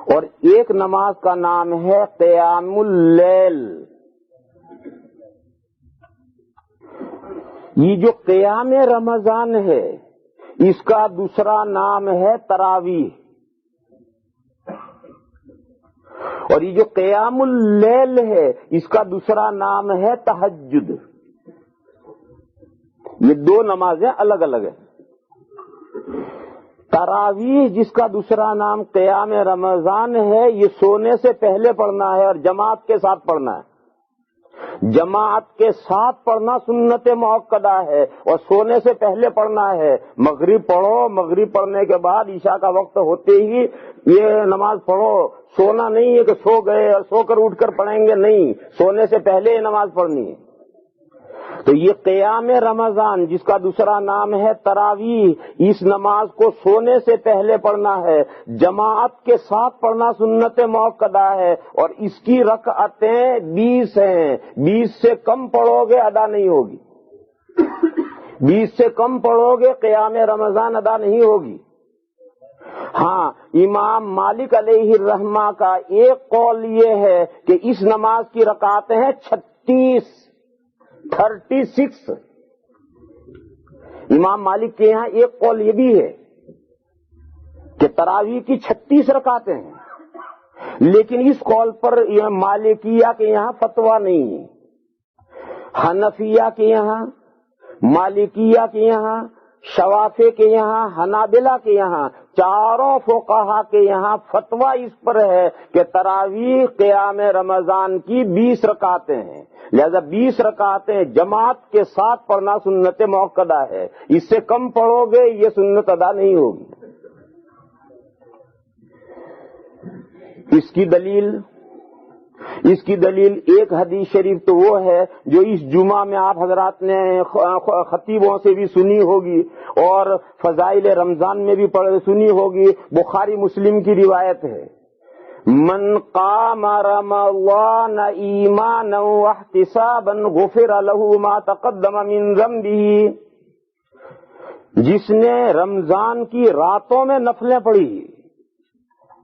اور ایک نماز کا نام ہے قیام اللیل۔ یہ جو قیام رمضان ہے اس کا دوسرا نام ہے تراویح، اور یہ جو قیام اللیل ہے اس کا دوسرا نام ہے تہجد۔ یہ دو نمازیں الگ الگ ہیں۔ تراویح جس کا دوسرا نام قیام رمضان ہے یہ سونے سے پہلے پڑھنا ہے اور جماعت کے ساتھ پڑھنا ہے۔ جماعت کے ساتھ پڑھنا سنت مؤکدہ ہے اور سونے سے پہلے پڑھنا ہے۔ مغرب پڑھو، مغرب پڑھنے کے بعد عشاء کا وقت ہوتے ہی یہ نماز پڑھو۔ سونا نہیں ہے کہ سو گئے اور سو کر اٹھ کر پڑھیں گے، نہیں، سونے سے پہلے یہ نماز پڑھنی ہے۔ تو یہ قیام رمضان جس کا دوسرا نام ہے تراویح، اس نماز کو سونے سے پہلے پڑھنا ہے، جماعت کے ساتھ پڑھنا سنت مؤکدہ ہے، اور اس کی رکعتیں 20 ہیں۔ 20 سے کم پڑھو گے ادا نہیں ہوگی، 20 سے کم پڑھو گے قیام رمضان ادا نہیں ہوگی۔ ہاں، امام مالک علیہ الرحمہ کا ایک قول یہ ہے کہ اس نماز کی رکعتیں ہیں 36۔ امام مالک کے یہاں ایک قول یہ بھی ہے کہ تراویح کی 36 رکعتیں ہیں، لیکن اس قول پر مالکیہ کے یہاں فتویٰ نہیں ہے۔ حنفیہ کے یہاں، مالکیہ کے یہاں، شوافی کے یہاں، حنابلہ کے یہاں، چاروں فقہا کے یہاں فتویٰ اس پر ہے کہ تراویح قیام رمضان کی 20 رکعتیں ہیں، لہذا 20 رکعتیں جماعت کے ساتھ پڑھنا سنت مؤکدہ ہے۔ اس سے کم پڑھو گے یہ سنت ادا نہیں ہوگی۔ اس کی دلیل ایک حدیث شریف تو وہ ہے جو اس جمعہ میں آپ حضرات نے خطیبوں سے بھی سنی ہوگی اور فضائل رمضان میں بھی سنی ہوگی، بخاری مسلم کی روایت ہے، من قام رمضان ایمانا واحتسابا غفر له ما تقدم من ذنبه۔ جس نے رمضان کی راتوں میں نفلیں پڑھی،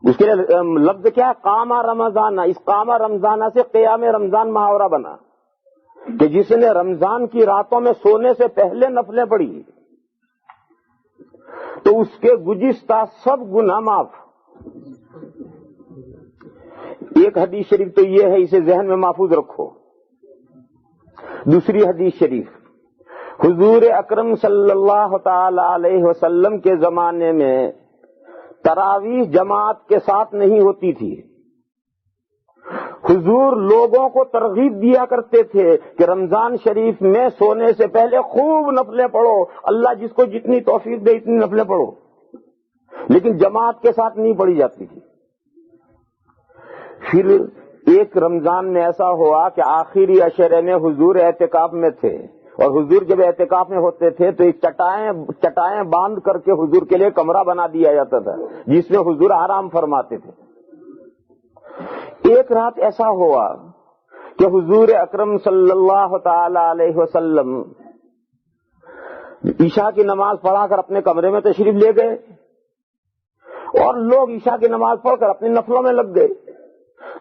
اس کے لیے لفظ کیا ہے؟ قام رمضان۔ اس قام رمضان سے قیام رمضان محاورہ بنا کہ جس نے رمضان کی راتوں میں سونے سے پہلے نفلیں پڑھی تو اس کے گزشتہ سب گناہ معاف۔ ایک حدیث شریف تو یہ ہے، اسے ذہن میں محفوظ رکھو۔ دوسری حدیث شریف، حضور اکرم صلی اللہ تعالی علیہ وسلم کے زمانے میں تراویح جماعت کے ساتھ نہیں ہوتی تھی۔ حضور لوگوں کو ترغیب دیا کرتے تھے کہ رمضان شریف میں سونے سے پہلے خوب نفلیں پڑھو، اللہ جس کو جتنی توفیق دے اتنی نفلیں پڑھو، لیکن جماعت کے ساتھ نہیں پڑھی جاتی تھی۔ پھر ایک رمضان میں ایسا ہوا کہ آخری عشرے میں حضور اعتکاف میں تھے، اور حضور جب اعتکاف میں ہوتے تھے تو ایک چٹائیں باندھ کر کے حضور کے لیے کمرہ بنا دیا جاتا تھا جس میں حضور آرام فرماتے تھے۔ ایک رات ایسا ہوا کہ حضور اکرم صلی اللہ تعالی علیہ وسلم عشاء کی نماز پڑھا کر اپنے کمرے میں تشریف لے گئے، اور لوگ عشاء کی نماز پڑھ کر اپنی نفلوں میں لگ گئے۔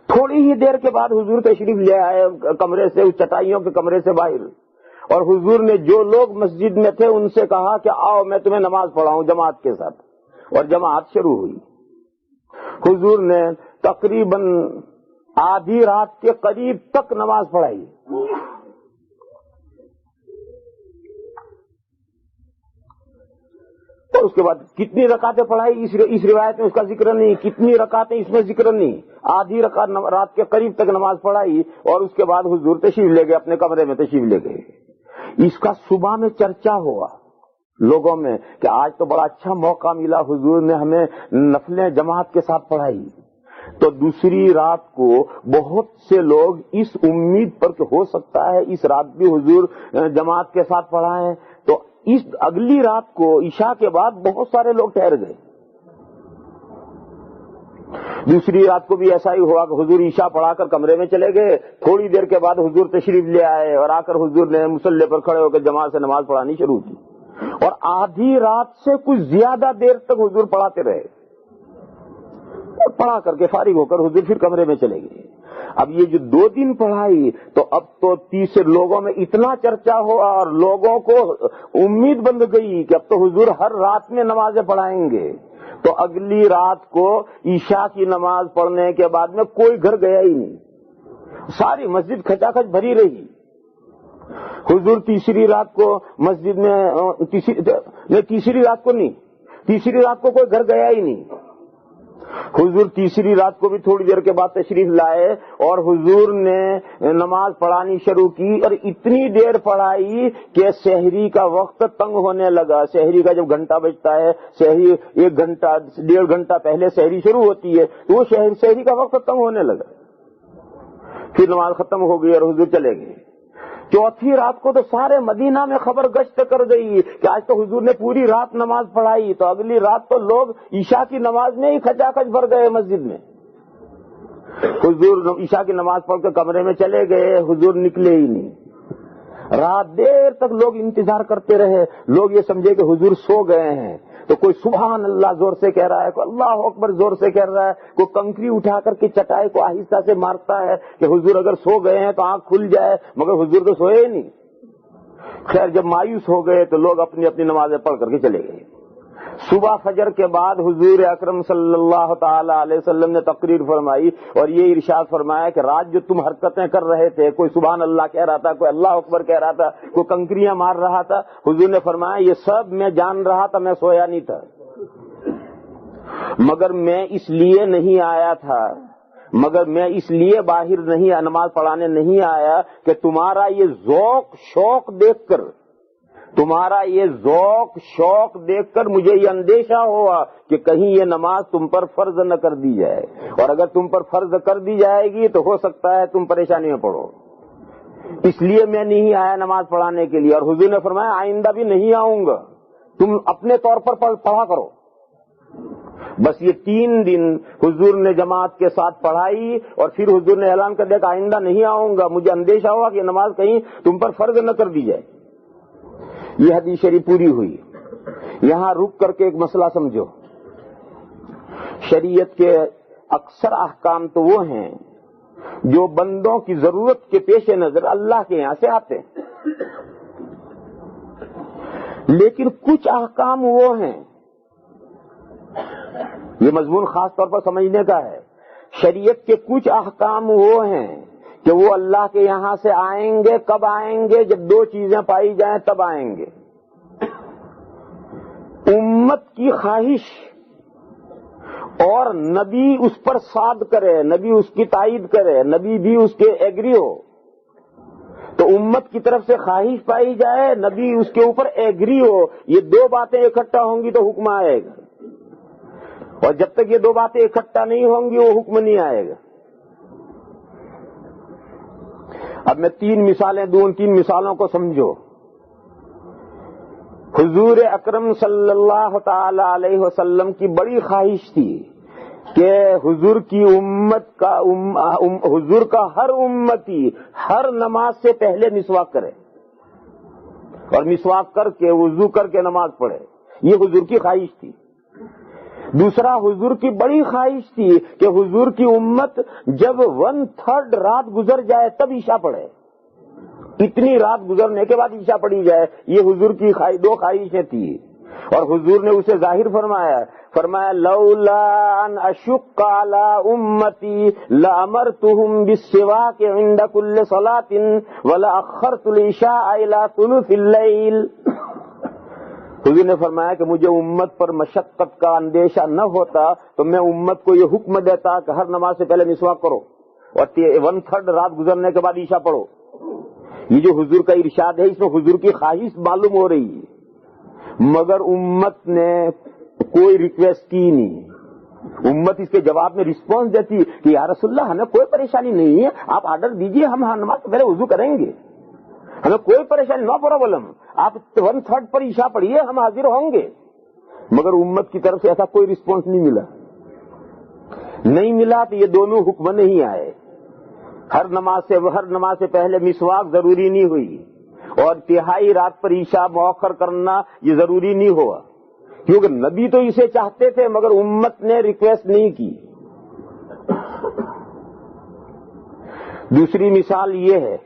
تھوڑی ہی دیر کے بعد حضور تشریف لے آئے کمرے سے، اس چٹائیوں کے کمرے سے باہر، اور حضور نے جو لوگ مسجد میں تھے ان سے کہا کہ آؤ میں تمہیں نماز پڑھاؤں جماعت کے ساتھ، اور جماعت شروع ہوئی۔ حضور نے تقریباً آدھی رات کے قریب تک نماز پڑھائی۔ اور اس کے بعد کتنی رکعتیں پڑھائی اس روایت میں اس کا ذکر نہیں، کتنی رکعتیں اس میں ذکر نہیں، آدھی رات کے قریب تک نماز پڑھائی، اور اس کے بعد حضور تشریف لے گئے، اپنے کمرے میں تشریف لے گئے۔ اس کا صبح میں چرچا ہوا لوگوں میں کہ آج تو بڑا اچھا موقع ملا، حضور نے ہمیں نفلیں جماعت کے ساتھ پڑھائی۔ تو دوسری رات کو بہت سے لوگ اس امید پر کہ ہو سکتا ہے اس رات بھی حضور جماعت کے ساتھ پڑھائیں، تو اس اگلی رات کو عشاء کے بعد بہت سارے لوگ ٹھہر گئے۔ دوسری رات کو بھی ایسا ہی ہوا کہ حضور عشاء پڑھا کر کمرے میں چلے گئے، تھوڑی دیر کے بعد حضور تشریف لے آئے، اور آ کر حضور نے مصلی پر کھڑے ہو کر جماعت سے نماز پڑھانی شروع کی، اور آدھی رات سے کچھ زیادہ دیر تک حضور پڑھاتے رہے، پڑھا کر کے فارغ ہو کر حضور پھر کمرے میں چلے گئے۔ اب یہ جو 2 دن پڑھائی تو اب تو تیسرے لوگوں میں اتنا چرچا ہوا اور لوگوں کو امید بند گئی کہ اب تو حضور ہر رات میں نمازیں پڑھائیں گے۔ تو اگلی رات کو عشاء کی نماز پڑھنے کے بعد میں کوئی گھر گیا ہی نہیں، ساری مسجد کھچا کھچ بھری رہی۔ حضور تیسری رات کو مسجد میں تیسری رات کو کوئی گھر گیا ہی نہیں۔ حضور تیسری رات کو بھی تھوڑی دیر کے بعد تشریف لائے اور حضور نے نماز پڑھانی شروع کی اور اتنی دیر پڑھائی کہ سحری کا وقت تنگ ہونے لگا۔ سحری کا جب گھنٹہ بجتا ہے، سحری 1 گھنٹہ 1.5 گھنٹہ پہلے سحری شروع ہوتی ہے، تو وہ سحری کا وقت تنگ ہونے لگا۔ پھر نماز ختم ہو گئی اور حضور چلے گئے۔ چوتھی رات کو تو سارے مدینہ میں خبر گشت کر گئی کہ آج تو حضور نے پوری رات نماز پڑھائی۔ تو اگلی رات تو لوگ عشاء کی نماز میں ہی کھچا کھچ بھر گئے مسجد میں۔ حضور عشاء کی نماز پڑھ کے کمرے میں چلے گئے، حضور نکلے ہی نہیں۔ رات دیر تک لوگ انتظار کرتے رہے، لوگ یہ سمجھے کہ حضور سو گئے ہیں۔ تو کوئی سبحان اللہ زور سے کہہ رہا ہے، کوئی اللہ اکبر زور سے کہہ رہا ہے، کوئی کنکری اٹھا کر کے چٹائی کو آہستہ سے مارتا ہے کہ حضور اگر سو گئے ہیں تو آنکھ کھل جائے، مگر حضور تو سوئے ہی نہیں۔ خیر جب مایوس ہو گئے تو لوگ اپنی اپنی نمازیں پڑھ کر کے چلے گئے۔ صبح فجر کے بعد حضور اکرم صلی اللہ تعالی علیہ وسلم نے تقریر فرمائی اور یہ ارشاد فرمایا کہ رات جو تم حرکتیں کر رہے تھے، کوئی سبحان اللہ کہہ رہا تھا، کوئی اللہ اکبر کہہ رہا تھا، کوئی کنکریاں مار رہا تھا، حضور نے فرمایا یہ سب میں جان رہا تھا، میں سویا نہیں تھا، مگر میں اس لیے نہیں آیا تھا، مگر میں اس لیے باہر نہیں نماز پڑھانے نہیں آیا کہ تمہارا یہ ذوق شوق دیکھ کر مجھے یہ اندیشہ ہوا کہ کہیں یہ نماز تم پر فرض نہ کر دی جائے، اور اگر تم پر فرض کر دی جائے گی تو ہو سکتا ہے تم پریشانی میں پڑو، اس لیے میں نہیں آیا نماز پڑھانے کے لیے۔ اور حضور نے فرمایا آئندہ بھی نہیں آؤں گا، تم اپنے طور پر پڑھا کرو۔ بس یہ 3 دن حضور نے جماعت کے ساتھ پڑھائی اور پھر حضور نے اعلان کر دیا کہ آئندہ نہیں آؤں گا، مجھے اندیشہ ہوا کہ یہ نماز کہیں تم پر فرض نہ کر دی جائے۔ یہ حدیث شریف پوری ہوئی۔ یہاں رک کر کے ایک مسئلہ سمجھو، شریعت کے اکثر احکام تو وہ ہیں جو بندوں کی ضرورت کے پیش نظر اللہ کے یہاں سے آتے ہیں، لیکن کچھ احکام وہ ہیں، یہ مضمون خاص طور پر سمجھنے کا ہے، شریعت کے کچھ احکام وہ ہیں کہ وہ اللہ کے یہاں سے آئیں گے۔ کب آئیں گے؟ جب 2 چیزیں پائی جائیں تب آئیں گے۔ امت کی خواہش اور نبی اس پر صاد کرے، نبی اس کی تائید کرے، نبی بھی اس کے ایگری ہو۔ تو امت کی طرف سے خواہش پائی جائے، نبی اس کے اوپر ایگری ہو، یہ 2 باتیں اکٹھا ہوں گی تو حکم آئے گا، اور جب تک یہ 2 باتیں اکٹھا نہیں ہوں گی وہ حکم نہیں آئے گا۔ اب میں 3 مثالیں دوں، 3 مثالوں کو سمجھو۔ حضور اکرم صلی اللہ تعالی علیہ وسلم کی بڑی خواہش تھی کہ حضور کی امت کا حضور کا ہر امتی ہر نماز سے پہلے مسواک کرے اور مسواک کر کے وضو کر کے نماز پڑھے، یہ حضور کی خواہش تھی۔ دوسرا، حضور کی بڑی خواہش تھی کہ حضور کی امت جب 1/3 رات گزر جائے تب عشاء پڑھے، اتنی رات گزرنے کے بعد عشاء پڑھی جائے، یہ حضور کی 2 خواہشیں تھیں، اور حضور نے اسے ظاہر فرمایا لولا ان اشق علی امتی لامرتهم بالسواک عند كل صلاة ولاخرت العشاء الى ثلث الليل۔ حضور نے فرمایا کہ مجھے امت پر مشقت کا اندیشہ نہ ہوتا تو میں امت کو یہ حکم دیتا کہ ہر نماز سے پہلے مسواک کرو اور 1/3 رات گزرنے کے بعد عشاء پڑھو۔ یہ جو حضور کا ارشاد ہے اس میں حضور کی خواہش معلوم ہو رہی ہے، مگر امت نے کوئی ریکویسٹ کی نہیں۔ امت اس کے جواب میں رسپانس دیتی کہ یا رسول اللہ ہمیں کوئی پریشانی نہیں ہے، آپ آرڈر دیجئے، ہم نماز سے پہلے وضو کریں گے، ہمیں کوئی پریشانی، نو پرابلم، آپ 1/3 پر عشاء پڑھیے، ہم حاضر ہوں گے۔ مگر امت کی طرف سے ایسا کوئی رسپانس نہیں ملا تو یہ دونوں حکم نہیں آئے۔ ہر نماز سے پہلے مسواک ضروری نہیں ہوئی، اور 1/3 رات پر عشاء مؤخر کرنا یہ ضروری نہیں ہوا، کیونکہ نبی تو اسے چاہتے تھے مگر امت نے ریکویسٹ نہیں کی۔ دوسری مثال یہ ہے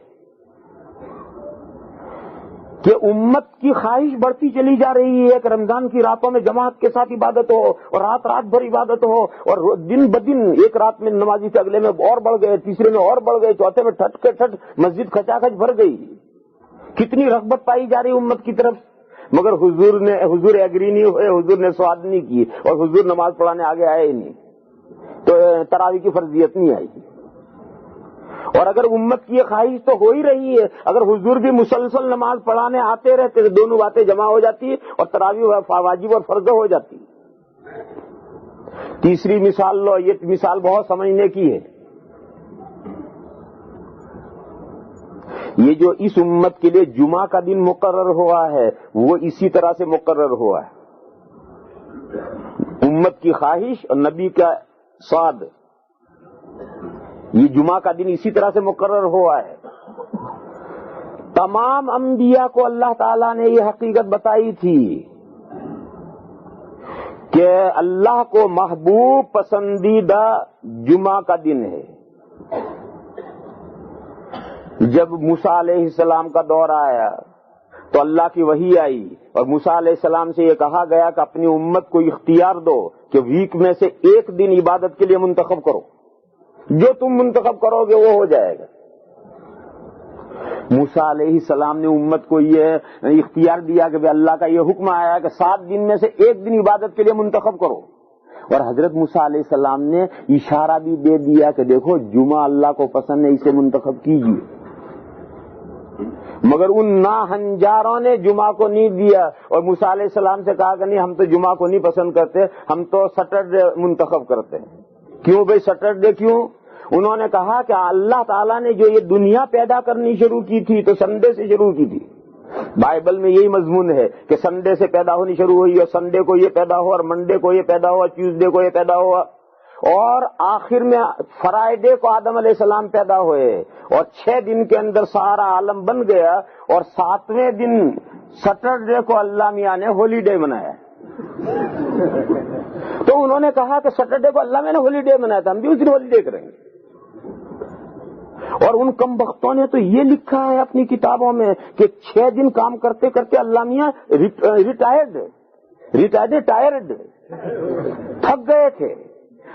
کہ امت کی خواہش بڑھتی چلی جا رہی ہے کہ رمضان کی راتوں میں جماعت کے ساتھ عبادت ہو اور رات رات بھر عبادت ہو، اور دن بدن ایک رات میں نمازی سے اگلے میں اور بڑھ گئے، تیسرے میں اور بڑھ گئے، چوتھے میں ٹھٹ کے ٹھٹ مسجد کھچاکھچ بھر گئی. کتنی رغبت پائی جا رہی امت کی طرف، مگر حضور ایگری نہیں ہوئے، حضور نے سواد نہیں کی اور حضور نماز پڑھانے آگے آئے ہی نہیں، تو تراویح کی فرضیت نہیں آئی. اور اگر امت کی یہ خواہش تو ہو ہی رہی ہے، اگر حضور بھی مسلسل نماز پڑھانے آتے رہتے تو دونوں باتیں جمع ہو جاتی اور تراویح واجب اور فرض ہو جاتی. تیسری مثال لو، یہ مثال بہت سمجھنے کی ہے. یہ جو اس امت کے لیے جمعہ کا دن مقرر ہوا ہے وہ اسی طرح سے مقرر ہوا ہے. امت کی خواہش اور نبی کا سعد، یہ جمعہ کا دن اسی طرح سے مقرر ہوا ہے. تمام انبیاء کو اللہ تعالیٰ نے یہ حقیقت بتائی تھی کہ اللہ کو محبوب پسندیدہ جمعہ کا دن ہے. جب موسیٰ علیہ السلام کا دور آیا تو اللہ کی وحی آئی اور موسیٰ علیہ السلام سے یہ کہا گیا کہ اپنی امت کو اختیار دو کہ ویک میں سے ایک دن عبادت کے لیے منتخب کرو، جو تم منتخب کرو گے وہ ہو جائے گا. موسیٰ علیہ السلام نے امت کو یہ اختیار دیا کہ اللہ کا یہ حکم آیا کہ 7 دن میں سے ایک دن عبادت کے لیے منتخب کرو. اور حضرت موسیٰ علیہ السلام نے اشارہ بھی دے دیا کہ دیکھو جمعہ اللہ کو پسند ہے، اسے منتخب کیجیے. مگر ان ناہنجاروں نے جمعہ کو نہیں دیا اور موسیٰ علیہ السلام سے کہا کہ نہیں، ہم تو جمعہ کو نہیں پسند کرتے، ہم تو سیٹرڈے منتخب کرتے ہیں. کیوں بھائی سیٹرڈے کیوں؟ انہوں نے کہا کہ اللہ تعالیٰ نے جو یہ دنیا پیدا کرنی شروع کی تھی تو سنڈے سے شروع کی تھی. بائبل میں یہی مضمون ہے کہ سنڈے سے پیدا ہونی شروع ہوئی اور سنڈے کو یہ پیدا ہوا اور منڈے کو یہ پیدا ہوا، ٹیوزڈے کو یہ پیدا ہوا، اور آخر میں فرائیڈے کو آدم علیہ السلام پیدا ہوئے اور 6 دن کے اندر سارا عالم بن گیا اور 7ویں دن سیٹرڈے کو اللہ میاں نے ہولی ڈے منایا. تو انہوں نے کہا کہ سیٹرڈے کو اللہ میاں نے ہولی ڈے منایا تھا، ہم بھی اس دن ہولی ڈے کریں گے. اور ان کم بختوں نے تو یہ لکھا ہے اپنی کتابوں میں کہ 6 دن کام کرتے کرتے اللہ میاں ریٹائرڈ تھک گئے تھے.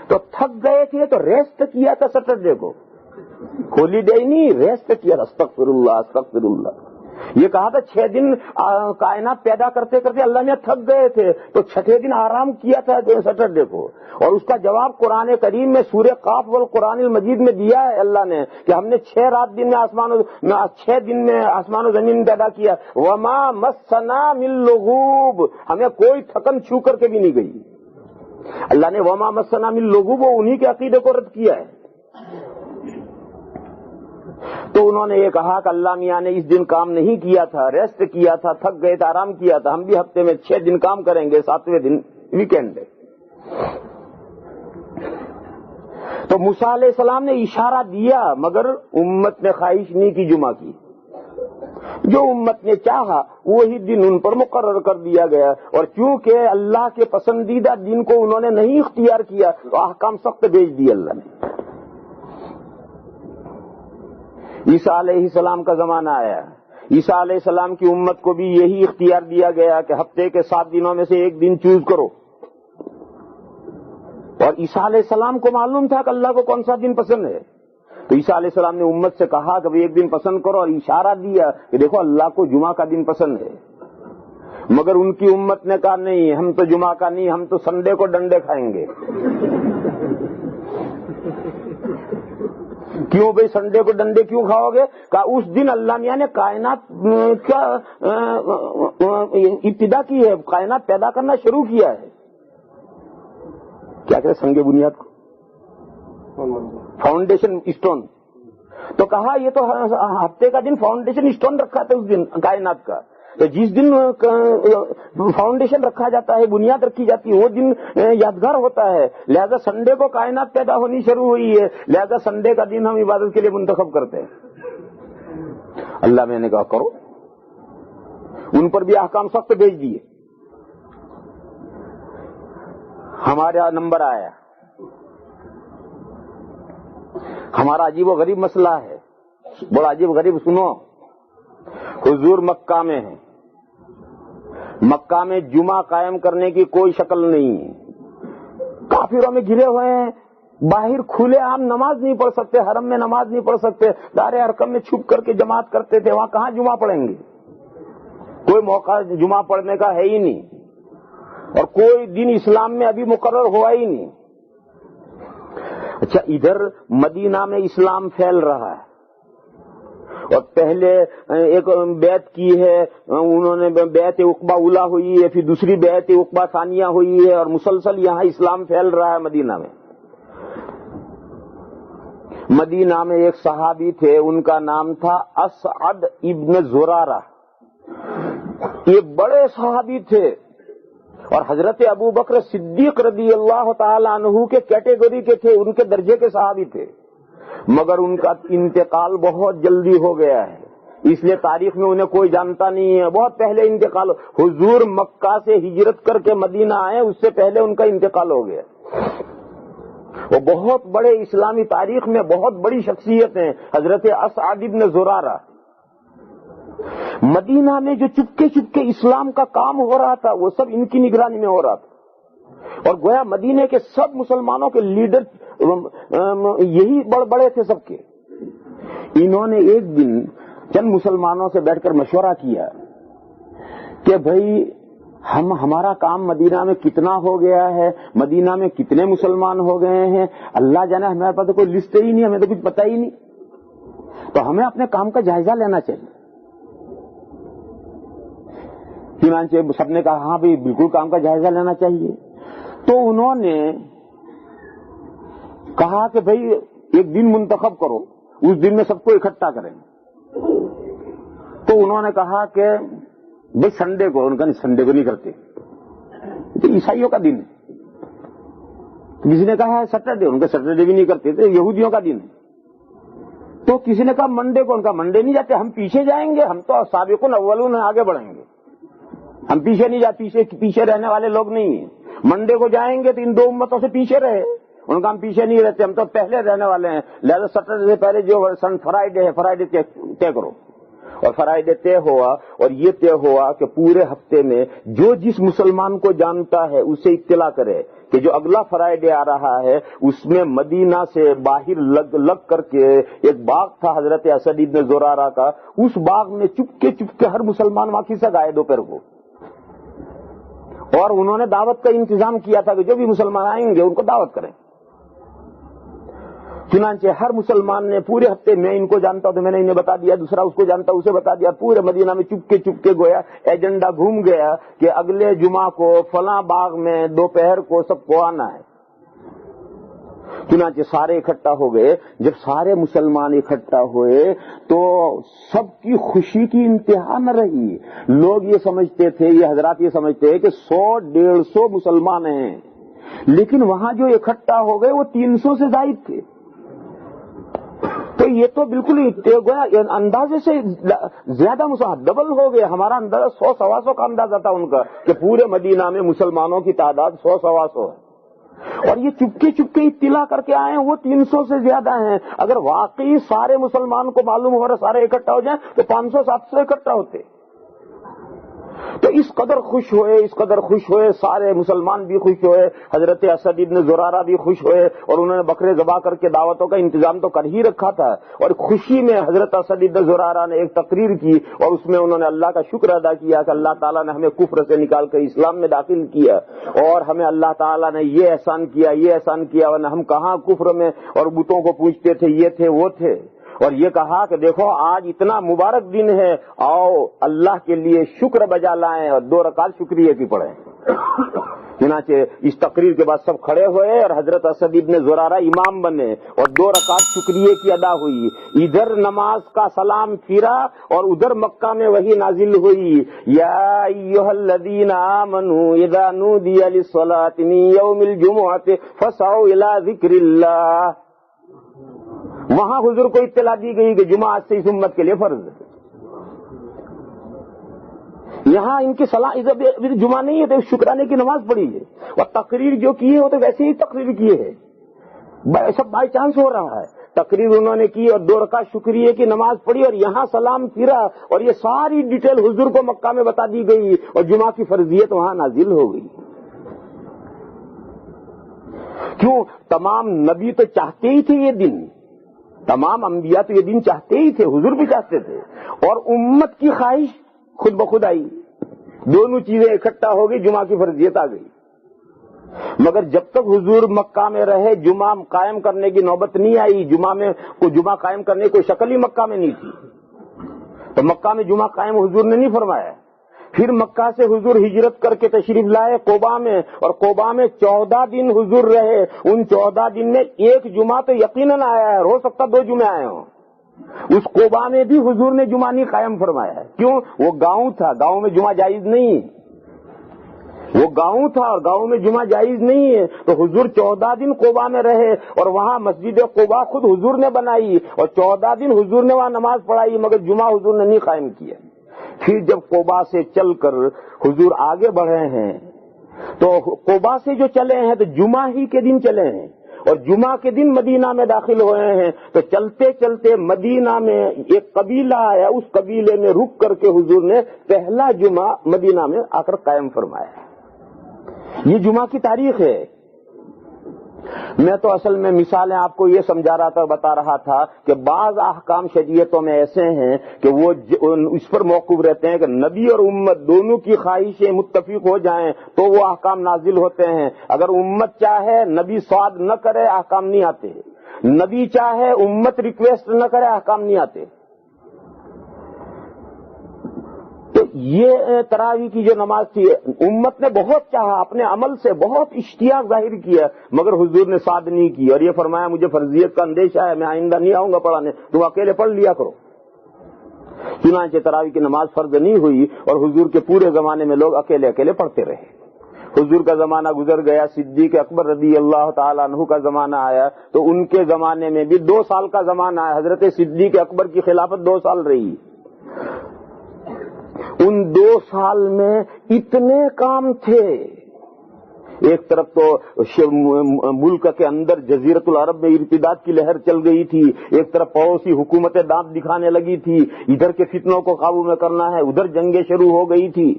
تو تھک گئے تھے تو ریسٹ کیا تھا سیٹرڈے کو، ہولی ڈے نہیں، ریسٹ کیا. استغفر اللہ استغفر اللہ. یہ کہا تھا 6 دن کائنات پیدا کرتے کرتے اللہ نے تھک گئے تھے تو 6 دن آرام کیا تھا سیٹرڈے کو. اور اس کا جواب قرآن کریم میں سورہ قاف والقرآن المجید میں دیا ہے اللہ نے کہ ہم نے 6 دن میں آسمان و زمین پیدا کیا. وما مسنا من لغوب، ہمیں کوئی تھکن چھو کر کے بھی نہیں گئی. اللہ نے وما مسنا من لغوب وہ انہی کے عقیدے کو رد کیا ہے. تو انہوں نے یہ کہا کہ اللہ میاں نے اس دن کام نہیں کیا تھا، ریسٹ کیا تھا، تھک گئے تھے، آرام کیا تھا. ہم بھی ہفتے میں 6 دن کام کریں گے، 7ویں دن ویکینڈ ہے. تو موسیٰ علیہ السلام نے اشارہ دیا مگر امت نے خواہش نہیں کی جمعہ کی. جو امت نے چاہا وہی دن ان پر مقرر کر دیا گیا. اور چونکہ اللہ کے پسندیدہ دن کو انہوں نے نہیں اختیار کیا تو احکام سخت بھیج دیے اللہ نے. عیسیٰ علیہ السلام کا زمانہ آیا، عیسیٰ علیہ السلام کی امت کو بھی یہی اختیار دیا گیا کہ ہفتے کے 7 دنوں میں سے ایک دن چوز کرو. اور عیسیٰ علیہ السلام کو معلوم تھا کہ اللہ کو کون سا دن پسند ہے. تو عیسیٰ علیہ السلام نے امت سے کہا کہ ایک دن پسند کرو اور اشارہ دیا کہ دیکھو اللہ کو جمعہ کا دن پسند ہے. مگر ان کی امت نے کہا نہیں، ہم تو جمعہ کا نہیں، ہم تو سنڈے کو ڈنڈے کھائیں گے. کیوں بھائی سنڈے کو ڈنڈے کیوں کھاؤ گے؟ کہا اس دن اللہ میاں نے کائنات کا ابتدا کی ہے، کائنات پیدا کرنا شروع کیا ہے. کیا کہتے سنگ بنیاد کو، فاؤنڈیشن اسٹون. تو کہا یہ تو ہفتے کا دن فاؤنڈیشن اسٹون رکھا تھا اس دن کائنات کا. تو جس دن فاؤنڈیشن رکھا جاتا ہے، بنیاد رکھی جاتی ہے، وہ دن یادگار ہوتا ہے. لہذا سنڈے کو کائنات پیدا ہونی شروع ہوئی ہے، لہذا سنڈے کا دن ہم عبادت کے لیے منتخب کرتے ہیں. اللہ میں نے کہا کرو. ان پر بھی احکام سخت بھیج دیے. ہمارا نمبر آیا. ہمارا عجیب و غریب مسئلہ ہے بڑا عجیب غریب سنو، حضور مکہ میں ہے، مکہ میں جمعہ قائم کرنے کی کوئی شکل نہیں ہے، کافروں میں گھرے ہوئے ہیں، باہر کھلے عام نماز نہیں پڑھ سکتے، حرم میں نماز نہیں پڑھ سکتے، دار ارقم میں چھپ کر کے جماعت کرتے تھے، وہاں کہاں جمعہ پڑھیں گے؟ کوئی موقع جمعہ پڑھنے کا ہے ہی نہیں، اور کوئی دن اسلام میں ابھی مقرر ہوا ہی نہیں۔ اچھا، ادھر مدینہ میں اسلام پھیل رہا ہے، اور پہلے ایک بیعت کی ہے، انہوں نے بیعت عقبہ اولیٰ ہوئی ہے، پھر دوسری بیعت عقبہ ثانیہ ہوئی ہے، اور مسلسل یہاں اسلام پھیل رہا ہے مدینہ میں۔ مدینہ میں ایک صحابی تھے، ان کا نام تھا اسعد ابن زرارہ، یہ بڑے صحابی تھے، اور حضرت ابو بکر صدیق رضی اللہ تعالی عنہ کے کیٹیگری کے تھے، ان کے درجے کے صحابی تھے، مگر ان کا انتقال بہت جلدی ہو گیا ہے، اس لیے تاریخ میں انہیں کوئی جانتا نہیں ہے، بہت پہلے انتقال، حضور مکہ سے ہجرت کر کے مدینہ آئے اس سے پہلے ان کا انتقال ہو گیا۔ وہ بہت بڑے اسلامی تاریخ میں بہت بڑی شخصیت ہیں، حضرت اسعد ابن زرارہ۔ مدینہ میں جو چپکے چپکے اسلام کا کام ہو رہا تھا وہ سب ان کی نگرانی میں ہو رہا تھا، اور گویا مدینے کے سب مسلمانوں کے لیڈر یہی بڑے تھے سب کے۔ انہوں نے ایک دن چند مسلمانوں سے بیٹھ کر مشورہ کیا کہ بھائی ہمارا کام مدینہ میں کتنا ہو گیا ہے، مدینہ میں کتنے مسلمان ہو گئے ہیں، اللہ جانے، ہمارے پاس تو کوئی لسٹ ہی نہیں، ہمیں تو کچھ پتہ ہی نہیں، تو ہمیں اپنے کام کا جائزہ لینا چاہیے۔ چنانچہ سب نے کہا ہاں بھائی بالکل کام کا جائزہ لینا چاہیے۔ تو انہوں نے کہا کہ بھائی ایک دن منتخب کرو، اس دن میں سب کو اکٹھا کریں۔ تو انہوں نے کہا کہ بھائی سنڈے کو، ان کا سنڈے کو نہیں کرتے، تو عیسائیوں کا دن ہے۔ کسی نے کہا سیٹرڈے، ان کا سیٹرڈے بھی نہیں کرتے تھے، یہودیوں کا دن ہے۔ تو کسی نے کہا منڈے کو، ان کا منڈے نہیں جاتے، ہم پیچھے جائیں گے، ہم تو سابقون اولون آگے بڑھیں گے، ہم پیچھے نہیں جاتے، پیچھے رہنے والے لوگ نہیں ہیں۔ منڈے کو جائیں گے تو ان دو امتوں سے پیچھے رہے، ان کا ہم پیچھے نہیں رہتے، ہم تو پہلے رہنے والے ہیں، لہذا سیٹرڈے سے پہلے جو فرائیڈے ہے، فرائیڈے طے کرو۔ اور فرائیڈے طے ہوا، اور یہ طے ہوا کہ پورے ہفتے میں جو جس مسلمان کو جانتا ہے اسے اطلاع کرے کہ جو اگلا فرائیڈے آ رہا ہے اس میں مدینہ سے باہر لگ کر کے ایک باغ تھا حضرت اسد ابن زرارہ کا، اس باغ میں چپکے چپکے ہر مسلمان وہاں کھسک آئے دوپہر کو، اور انہوں نے دعوت کا انتظام کیا تھا کہ جو بھی مسلمان آئیں گے ان کو دعوت کریں۔ چنانچہ ہر مسلمان نے پورے ہفتے، میں ان کو جانتا ہوں تو میں نے انہیں بتا دیا، دوسرا اس کو جانتا اسے بتا دیا، پورے مدینہ میں چپکے چپکے گویا ایجنڈا گھوم گیا کہ اگلے جمعہ کو فلاں باغ میں دوپہر کو سب کو آنا ہے۔ چنانچہ سارے اکٹھا ہو گئے۔ جب سارے مسلمان اکٹھا ہوئے تو سب کی خوشی کی انتہا نہ رہی، لوگ یہ سمجھتے تھے، یہ حضرات یہ سمجھتے ہیں کہ 100-150 مسلمان ہیں، لیکن وہاں جو اکٹھا ہو گئے وہ 300 سے زائد تھے۔ تو یہ تو بالکل اندازے سے زیادہ مسلمان ڈبل ہو گئے، ہمارا اندازہ 100-125 کا اندازہ تھا ان کا کہ پورے مدینہ میں مسلمانوں کی تعداد 100-125 ہے، اور یہ چپکے چپکے اطلاع کر کے آئے ہیں وہ 300 سے زیادہ ہیں۔ اگر واقعی سارے مسلمان کو معلوم ہو رہا سارے اکٹھا ہو جائیں تو 500-700 اکٹھا ہوتے۔ تو اس قدر خوش ہوئے سارے مسلمان بھی خوش ہوئے، حضرت اسد ابن زرارہ بھی خوش ہوئے، اور انہوں نے بکرے ذبح کر کے دعوتوں کا انتظام تو کر ہی رکھا تھا، اور خوشی میں حضرت اسد ابن زرارہ نے ایک تقریر کی، اور اس میں انہوں نے اللہ کا شکر ادا کیا کہ اللہ تعالیٰ نے ہمیں کفر سے نکال کر اسلام میں داخل کیا، اور ہمیں اللہ تعالیٰ نے یہ احسان کیا، ورنہ ہم کہاں کفر میں اور بتوں کو پوجتے تھے، یہ تھے وہ تھے۔ اور یہ کہا کہ دیکھو آج اتنا مبارک دن ہے، آؤ اللہ کے لیے شکر بجا لائیں اور 2 رکعت شکریہ کی پڑھیں۔ چنانچہ اس تقریر کے بعد سب کھڑے ہوئے اور حضرت اسد ابن زرارہ امام بنے اور 2 رکعت شکریہ کی ادا ہوئی۔ ادھر نماز کا سلام پھرا اور ادھر مکہ میں وہی نازل ہوئی، یا ایھا الذین آمنوا اذا نودی للصلاۃ من یوم الجمعۃ فاسعوا الی ذکر اللہ۔ وہاں حضور کو اطلاع دی گئی کہ جمعہ سے اس امت کے لیے فرض ہے۔ یہاں ان کی صلاح جمعہ نہیں ہے تو شکرانے کی نماز پڑھی ہے، اور تقریر جو کی ہے وہ تو ویسے ہی تقریر کی ہے، سب بائی چانس ہو رہا ہے۔ تقریر انہوں نے کی اور 2 رکعت شکریہ کی نماز پڑھی اور یہاں سلام پھرا اور یہ ساری ڈیٹیل حضور کو مکہ میں بتا دی گئی اور جمعہ کی فرضیت وہاں نازل ہو گئی. کیوں؟ تمام نبی تو چاہتے ہی تھے یہ دن، تمام انبیاء تو یہ دن چاہتے ہی تھے، حضور بھی چاہتے تھے، اور امت کی خواہش خود بخود آئی، دونوں چیزیں اکٹھا ہو گئی، جمعہ کی فرضیت آ گئی. مگر جب تک حضور مکہ میں رہے جمعہ قائم کرنے کی نوبت نہیں آئی، جمعہ قائم کرنے کی کوئی شکل ہی مکہ میں نہیں تھی، تو مکہ میں جمعہ قائم حضور نے نہیں فرمایا. پھر مکہ سے حضور ہجرت کر کے تشریف لائے قباء میں، اور قباء میں 14 دن حضور رہے. ان 14 دن میں ایک جمعہ تو یقیناً آیا ہے، ہو سکتا 2 جمعے آئے ہوں. اس قباء میں بھی حضور نے جمعہ نہیں قائم فرمایا ہے. کیوں؟ وہ گاؤں تھا، گاؤں میں جمعہ جائز نہیں، وہ گاؤں تھا اور گاؤں میں جمعہ جائز نہیں ہے. تو حضور 14 دن قباء میں رہے اور وہاں مسجد قباء خود حضور نے بنائی اور 14 دن حضور نے وہاں نماز پڑھائی، مگر جمعہ حضور نے نہیں قائم کیا. پھر جب قباء سے چل کر حضور آگے بڑھے ہیں تو قباء سے جو چلے ہیں تو جمعہ ہی کے دن چلے ہیں اور جمعہ کے دن مدینہ میں داخل ہوئے ہیں. تو چلتے چلتے مدینہ میں ایک قبیلہ آیا، اس قبیلے میں رک کر کے حضور نے پہلا جمعہ مدینہ میں آ کر قائم فرمایا. یہ جمعہ کی تاریخ ہے. میں تو اصل میں مثالیں آپ کو یہ سمجھا رہا تھا، بتا رہا تھا کہ بعض احکام شریعتوں میں ایسے ہیں کہ وہ اس پر موقوف رہتے ہیں کہ نبی اور امت دونوں کی خواہشیں متفق ہو جائیں تو وہ احکام نازل ہوتے ہیں. اگر امت چاہے نبی سواد نہ کرے احکام نہیں آتے، نبی چاہے امت ریکویسٹ نہ کرے احکام نہیں آتے. تو یہ تراویح کی جو نماز تھی امت نے بہت چاہا، اپنے عمل سے بہت اشتیاق ظاہر کیا، مگر حضور نے سعد نہیں کی اور یہ فرمایا مجھے فرضیت کا اندیشہ ہے، میں آئندہ نہیں آؤں گا پڑھانے، تم اکیلے پڑھ لیا کرو. چنانچہ تراویح کی نماز فرض نہیں ہوئی اور حضور کے پورے زمانے میں لوگ اکیلے اکیلے پڑھتے رہے. حضور کا زمانہ گزر گیا، صدیق اکبر رضی اللہ تعالیٰ عنہ کا زمانہ آیا تو ان کے زمانے میں بھی 2 سال کا زمانہ آیا. حضرت صدیق اکبر کی خلافت 2 سال رہی. ان 2 سال میں اتنے کام تھے. ایک طرف تو ملک کے اندر جزیرت العرب میں ارتداد کی لہر چل گئی تھی، ایک طرف پڑوسی حکومتیں دانت دکھانے لگی تھی، ادھر کے فتنوں کو قابو میں کرنا ہے، ادھر جنگیں شروع ہو گئی تھی.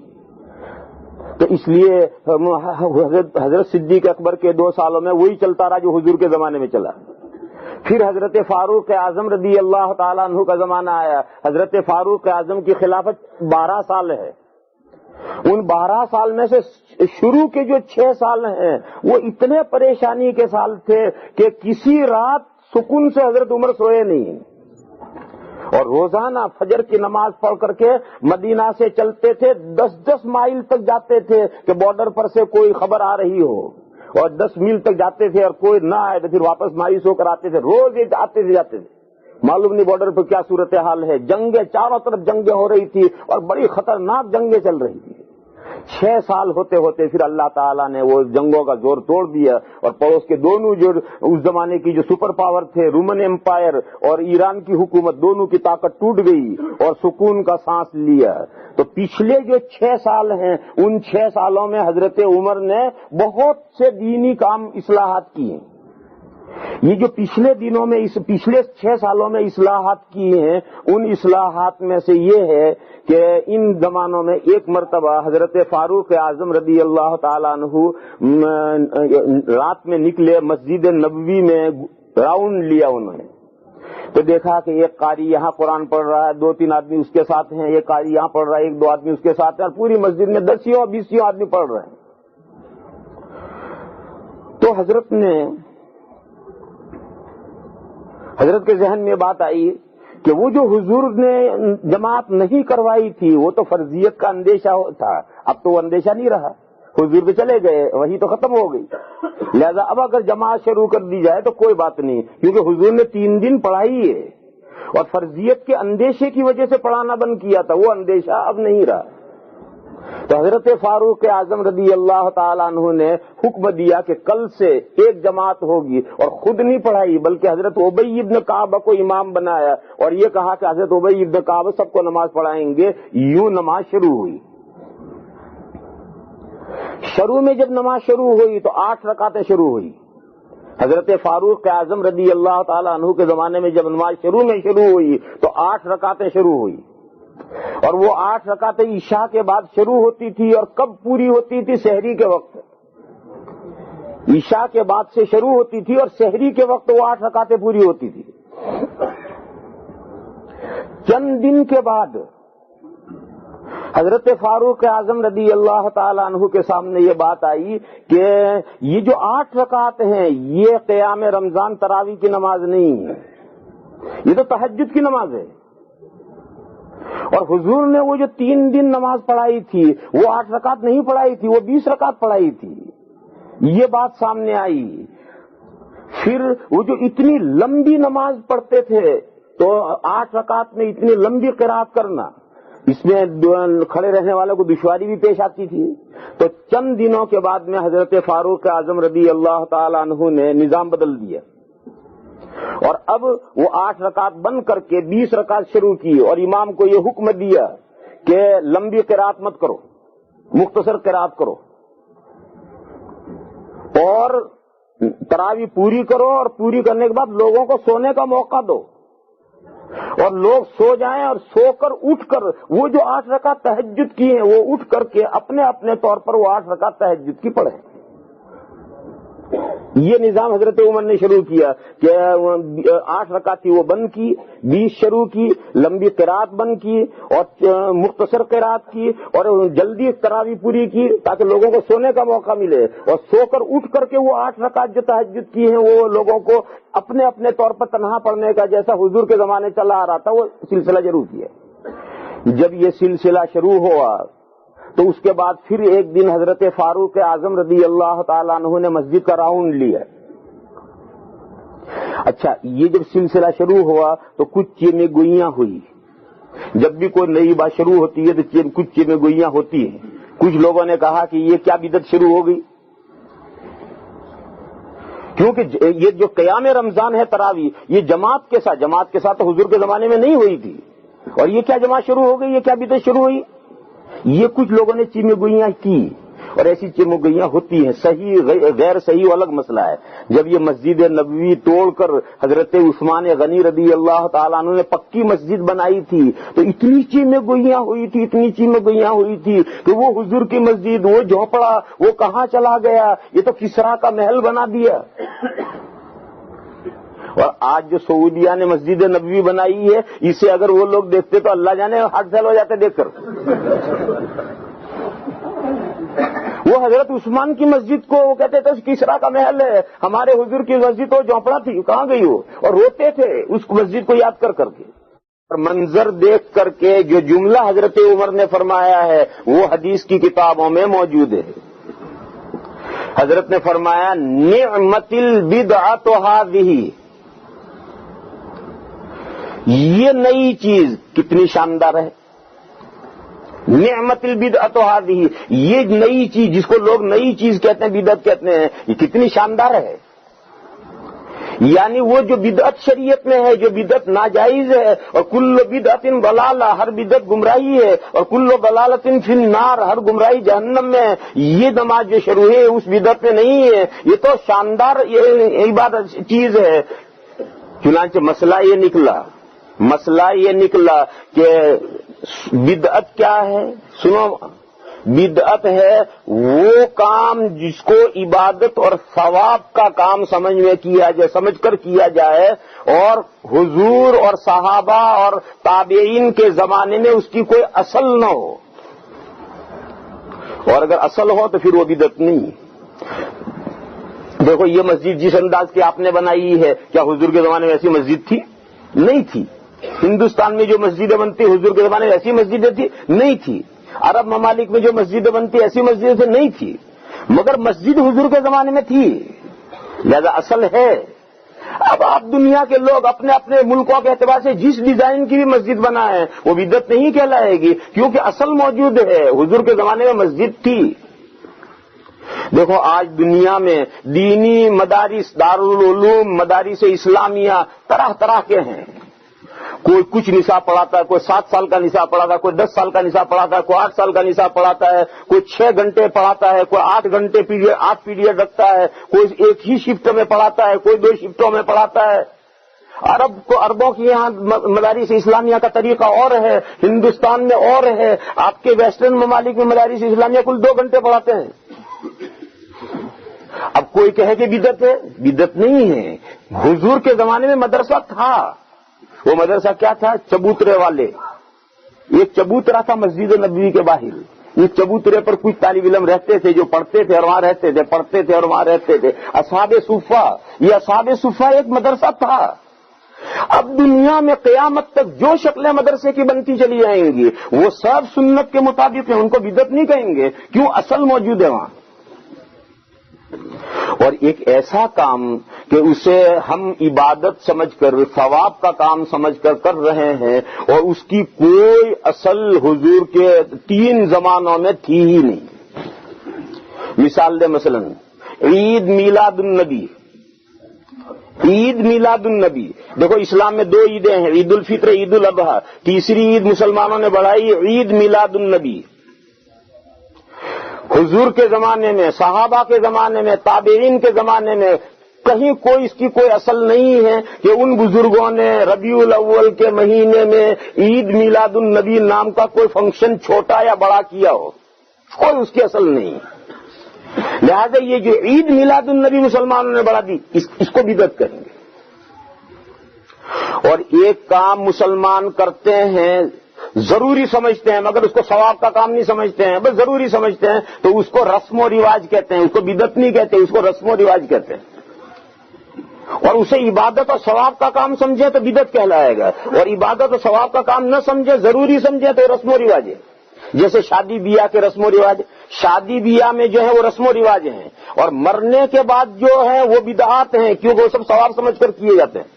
تو اس لیے حضرت صدیق اکبر کے 2 سالوں میں وہی چلتا رہا جو حضور کے زمانے میں چلا. پھر حضرت فاروق اعظم رضی اللہ تعالیٰ عنہ کا زمانہ آیا. حضرت فاروق اعظم کی خلافت 12 سال ہے. ان 12 سال میں سے شروع کے جو 6 سال ہیں وہ اتنے پریشانی کے سال تھے کہ کسی رات سکون سے حضرت عمر سوئے نہیں اور روزانہ فجر کی نماز پڑھ کر کے مدینہ سے چلتے تھے، 10-10 مائل تک جاتے تھے کہ بارڈر پر سے کوئی خبر آ رہی ہو، اور 10 میل تک جاتے تھے اور کوئی نہ آئے تو پھر واپس مایوس ہو کر آتے تھے. روز یہ آتے تھے جاتے تھے، معلوم نہیں بارڈر پہ کیا صورتحال ہے. جنگیں چاروں طرف جنگیں ہو رہی تھی اور بڑی خطرناک جنگیں چل رہی تھی. 6 سال ہوتے ہوتے پھر اللہ تعالیٰ نے وہ جنگوں کا زور توڑ دیا اور پڑوس کے دونوں جو اس زمانے کی جو سپر پاور تھے، رومن امپائر اور ایران کی حکومت، دونوں کی طاقت ٹوٹ گئی اور سکون کا سانس لیا. تو پچھلے جو 6 سال ہیں ان 6 سالوں میں حضرت عمر نے بہت سے دینی کام اصلاحات کیے. یہ جو پچھلے دنوں میں پچھلے 6 سالوں میں اصلاحات کی ہیں ان اصلاحات میں سے یہ ہے کہ ان زمانوں میں ایک مرتبہ حضرت فاروق اعظم رضی اللہ تعالیٰ عنہ رات میں نکلے، مسجد نبوی میں راؤنڈ لیا انہوں نے، تو دیکھا کہ ایک قاری یہاں قرآن پڑھ رہا ہے، 2-3 آدمی اس کے ساتھ ہیں، ایک قاری یہاں پڑھ رہا ہے، 1-2 آدمی اس کے ساتھ ہیں، اور پوری مسجد میں 10-20 آدمی پڑھ رہے ہیں. تو حضرت کے ذہن میں بات آئی کہ وہ جو حضور نے جماعت نہیں کروائی تھی وہ تو فرضیت کا اندیشہ تھا، اب تو وہ اندیشہ نہیں رہا، حضور تو چلے گئے، وہی تو ختم ہو گئی. لہذا اب اگر جماعت شروع کر دی جائے تو کوئی بات نہیں، کیونکہ حضور نے 3 دن پڑھائی ہے اور فرضیت کے اندیشے کی وجہ سے پڑھانا بند کیا تھا، وہ اندیشہ اب نہیں رہا. تو حضرت فاروق اعظم رضی اللہ تعالیٰ عنہ نے حکم دیا کہ کل سے ایک جماعت ہوگی، اور خود نہیں پڑھائی بلکہ حضرت ابی ابن کعب کو امام بنایا اور یہ کہا کہ حضرت ابی ابن کعب سب کو نماز پڑھائیں گے. یوں نماز شروع ہوئی. شروع میں جب نماز شروع ہوئی تو 8 رکعتیں شروع ہوئی. حضرت فاروق اعظم رضی اللہ تعالیٰ عنہ کے زمانے میں جب نماز شروع ہوئی تو 8 رکعتیں شروع ہوئی، اور وہ 8 رکعتیں عشاء کے بعد شروع ہوتی تھی، اور کب پوری ہوتی تھی؟ سحری کے وقت، عشاء کے بعد سے شروع ہوتی تھی اور سحری کے وقت وہ 8 رکعتیں پوری ہوتی تھی۔ چند دن کے بعد حضرت فاروق اعظم رضی اللہ تعالی عنہ کے سامنے یہ بات آئی کہ یہ جو 8 رکعت ہیں یہ قیام رمضان تراویح کی نماز نہیں ہے، یہ تو تہجد کی نماز ہے، اور حضور نے وہ جو 3 دن نماز پڑھائی تھی وہ 8 رکعت نہیں پڑھائی تھی، وہ 20 رکعت پڑھائی تھی۔ یہ بات سامنے آئی۔ پھر وہ جو اتنی لمبی نماز پڑھتے تھے تو 8 رکعت میں اتنی لمبی قرات کرنا، اس میں کھڑے رہنے والوں کو دشواری بھی پیش آتی تھی۔ تو چند دنوں کے بعد میں حضرت فاروق اعظم رضی اللہ تعالی عنہ نے نظام بدل دیا، اور اب وہ 8 رکعت بند کر کے 20 رکعت شروع کی، اور امام کو یہ حکم دیا کہ لمبی قرات مت کرو، مختصر قرات کرو، اور تراویح پوری کرو، اور پوری کرنے کے بعد لوگوں کو سونے کا موقع دو، اور لوگ سو جائیں، اور سو کر اٹھ کر وہ جو 8 رکعت تہجد کی ہیں وہ اٹھ کر کے اپنے اپنے طور پر وہ 8 رکعت تہجد کی پڑھیں۔ یہ نظام حضرت عمر نے شروع کیا کہ 8 رکعت تھی وہ بند کی، 20 شروع کی، لمبی قرات بند کی اور مختصر قرات کی، اور جلدی تراویح پوری کی تاکہ لوگوں کو سونے کا موقع ملے، اور سو کر اٹھ کر کے وہ 8 رکعت جو تہجد کی ہیں وہ لوگوں کو اپنے اپنے طور پر تنہا پڑھنے کا جیسا حضور کے زمانے چلا آ رہا تھا وہ سلسلہ شروع کیا۔ جب یہ سلسلہ شروع ہوا تو اس کے بعد پھر ایک دن حضرت فاروق اعظم رضی اللہ تعالیٰ عنہ نے مسجد کا راؤنڈ لیا۔ اچھا، یہ جب سلسلہ شروع ہوا تو کچھ چیمیں گوئیاں ہوئی۔ جب بھی کوئی نئی بات شروع ہوتی ہے تو کچھ چیمیں گوئیاں ہوتی ہیں۔ کچھ لوگوں نے کہا کہ یہ کیا بدعت شروع ہو گئی، کیونکہ یہ جو قیام رمضان ہے تراویح یہ جماعت کے ساتھ تو حضور کے زمانے میں نہیں ہوئی تھی، اور یہ کیا جماعت شروع ہو گئی، یہ کیا بدعت شروع ہوئی۔ یہ کچھ لوگوں نے چیمیں گوئیاں کی، اور ایسی چیمیں گوئیاں ہوتی ہیں، صحیح غیر صحیح الگ مسئلہ ہے۔ جب یہ مسجد نبوی توڑ کر حضرت عثمان غنی رضی اللہ تعالیٰ عنہ نے پکی مسجد بنائی تھی تو اتنی چیمیں گوئیاں ہوئی تھی کہ وہ حضور کی مسجد، وہ جھونپڑا وہ کہاں چلا گیا، یہ تو کسرا کا محل بنا دیا۔ اور آج جو سعودیہ نے مسجد نبوی بنائی ہے اسے اگر وہ لوگ دیکھتے تو اللہ جانے ہارٹ فیل ہو جاتے دیکھ کر۔ وہ حضرت عثمان کی مسجد کو وہ کہتے تھے کسرا کا محل ہے، ہمارے حضور کی مسجد تو جھونپڑا تھی، کہاں گئی وہ، اور روتے تھے اس مسجد کو یاد کر کے۔ اور منظر دیکھ کر کے جو جملہ حضرت عمر نے فرمایا ہے وہ حدیث کی کتابوں میں موجود ہے۔ حضرت نے فرمایا نعمت البدعۃ ھذہ، یہ نئی چیز کتنی شاندار ہے، نعمت البدعۃ ھذہ، یہ نئی چیز جس کو لوگ نئی چیز کہتے ہیں بدعت کہتے ہیں، یہ کتنی شاندار ہے۔ یعنی وہ جو بدعت شریعت میں ہے، جو بدعت ناجائز ہے، اور کل بدعت ضلالہ، ہر بدعت گمراہی ہے، اور کل ضلالۃ فی النار، ہر گمراہی جہنم میں ہے، یہ نماز جو شروع ہے اس بدعت میں نہیں ہے، یہ تو شاندار یہ عبادت چیز ہے۔ چنانچہ مسئلہ یہ نکلا کہ بدعت کیا ہے، سنو، بدعت ہے وہ کام جس کو عبادت اور ثواب کا کام سمجھ کر کیا جائے، اور حضور اور صحابہ اور تابعین کے زمانے میں اس کی کوئی اصل نہ ہو، اور اگر اصل ہو تو پھر وہ بدعت نہیں۔ دیکھو یہ مسجد جس انداز کی آپ نے بنائی ہے، کیا حضور کے زمانے میں ایسی مسجد تھی؟ نہیں تھی۔ ہندوستان میں جو مسجدیں بنتی حضور کے زمانے میں ایسی مسجدیں تھی؟ نہیں تھی۔ عرب ممالک میں جو مسجدیں بنتی ایسی مسجدیں تھی؟ نہیں تھی، مگر مسجد حضور کے زمانے میں تھی، لہذا اصل ہے۔ اب آپ دنیا کے لوگ اپنے اپنے ملکوں کے اعتبار سے جس ڈیزائن کی بھی مسجد بنائیں وہ بدعت نہیں کہلائے گی، کیونکہ اصل موجود ہے، حضور کے زمانے میں مسجد تھی۔ دیکھو آج دنیا میں دینی مدارس، دارالعلوم، مدارس اسلامیہ طرح طرح کے ہیں، کوئی کچھ نصاب پڑھاتا ہے، کوئی 7 سال کا نصاب پڑھاتا ہے، کوئی 10 سال کا نصاب پڑھاتا ہے، کوئی 8 سال کا نصاب پڑھاتا ہے، کوئی 6 گھنٹے پڑھاتا ہے، کوئی 8 گھنٹے 8 پیریڈ رکھتا ہے، کوئی ایک ہی شفٹ میں پڑھاتا ہے، کوئی 2 شفٹوں میں پڑھاتا ہے۔ عربوں کی یہاں مدارس اسلامیہ کا طریقہ اور ہے، ہندوستان میں اور ہے، آپ کے ویسٹرن ممالک میں مدارس اسلامیہ کل 2 گھنٹے پڑھاتے ہیں۔ اب کوئی کہے کہ بدعت ہے، بدعت نہیں ہے۔ حضور کے زمانے میں مدرسہ تھا، وہ مدرسہ کیا تھا؟ چبوترے والے، ایک چبوترا تھا مسجد نبوی کے باہر، اس چبوترے پر کچھ طالب علم رہتے تھے جو پڑھتے تھے اور وہاں رہتے تھے، پڑھتے تھے اور وہاں رہتے تھے، اصحاب صفہ۔ یہ اصحاب صفہ ایک مدرسہ تھا۔ اب دنیا میں قیامت تک جو شکلیں مدرسے کی بنتی چلی جائیں گی وہ سب سنت کے مطابق ہیں، ان کو بدعت نہیں کہیں گے، کیوں؟ اصل موجود ہے وہاں۔ اور ایک ایسا کام کہ اسے ہم عبادت سمجھ کر، ثواب کا کام سمجھ کر کر رہے ہیں، اور اس کی کوئی اصل حضور کے 3 زمانوں میں تھی ہی نہیں۔ مثال دے، مثلا عید میلاد النبی، عید میلاد النبی، دیکھو اسلام میں 2 عیدیں ہیں، عید الفطر، عید الاضحیٰ۔ تیسری عید مسلمانوں نے بڑھائی، عید میلاد النبی۔ حضور کے زمانے میں، صحابہ کے زمانے میں، تابعین کے زمانے میں کہیں کوئی اس کی کوئی اصل نہیں ہے کہ ان بزرگوں نے ربیع الاول کے مہینے میں عید میلاد النبی نام کا کوئی فنکشن چھوٹا یا بڑا کیا ہو، کوئی اس کی اصل نہیں۔ لہذا یہ جو عید میلاد النبی مسلمانوں نے بڑھا دی، اس کو بدعت کہیں گے۔ اور ایک کام مسلمان کرتے ہیں، ضروری سمجھتے ہیں، مگر اس کو ثواب کا کام نہیں سمجھتے ہیں، بس ضروری سمجھتے ہیں، تو اس کو رسم و رواج کہتے ہیں، اس کو بدعت نہیں کہتے، اس کو رسم و رواج کہتے ہیں۔ اور اسے عبادت اور ثواب کا کام سمجھے تو بدعت کہلائے گا، اور عبادت اور ثواب کا کام نہ سمجھے، ضروری سمجھے تو رسم و رواج ہے۔ جیسے شادی بیاہ کے رسم و رواج، شادی بیاہ میں جو ہے وہ رسم و رواج ہیں، اور مرنے کے بعد جو ہے وہ بدعات ہیں، کیونکہ وہ سب ثواب سمجھ کر کیے جاتے ہیں۔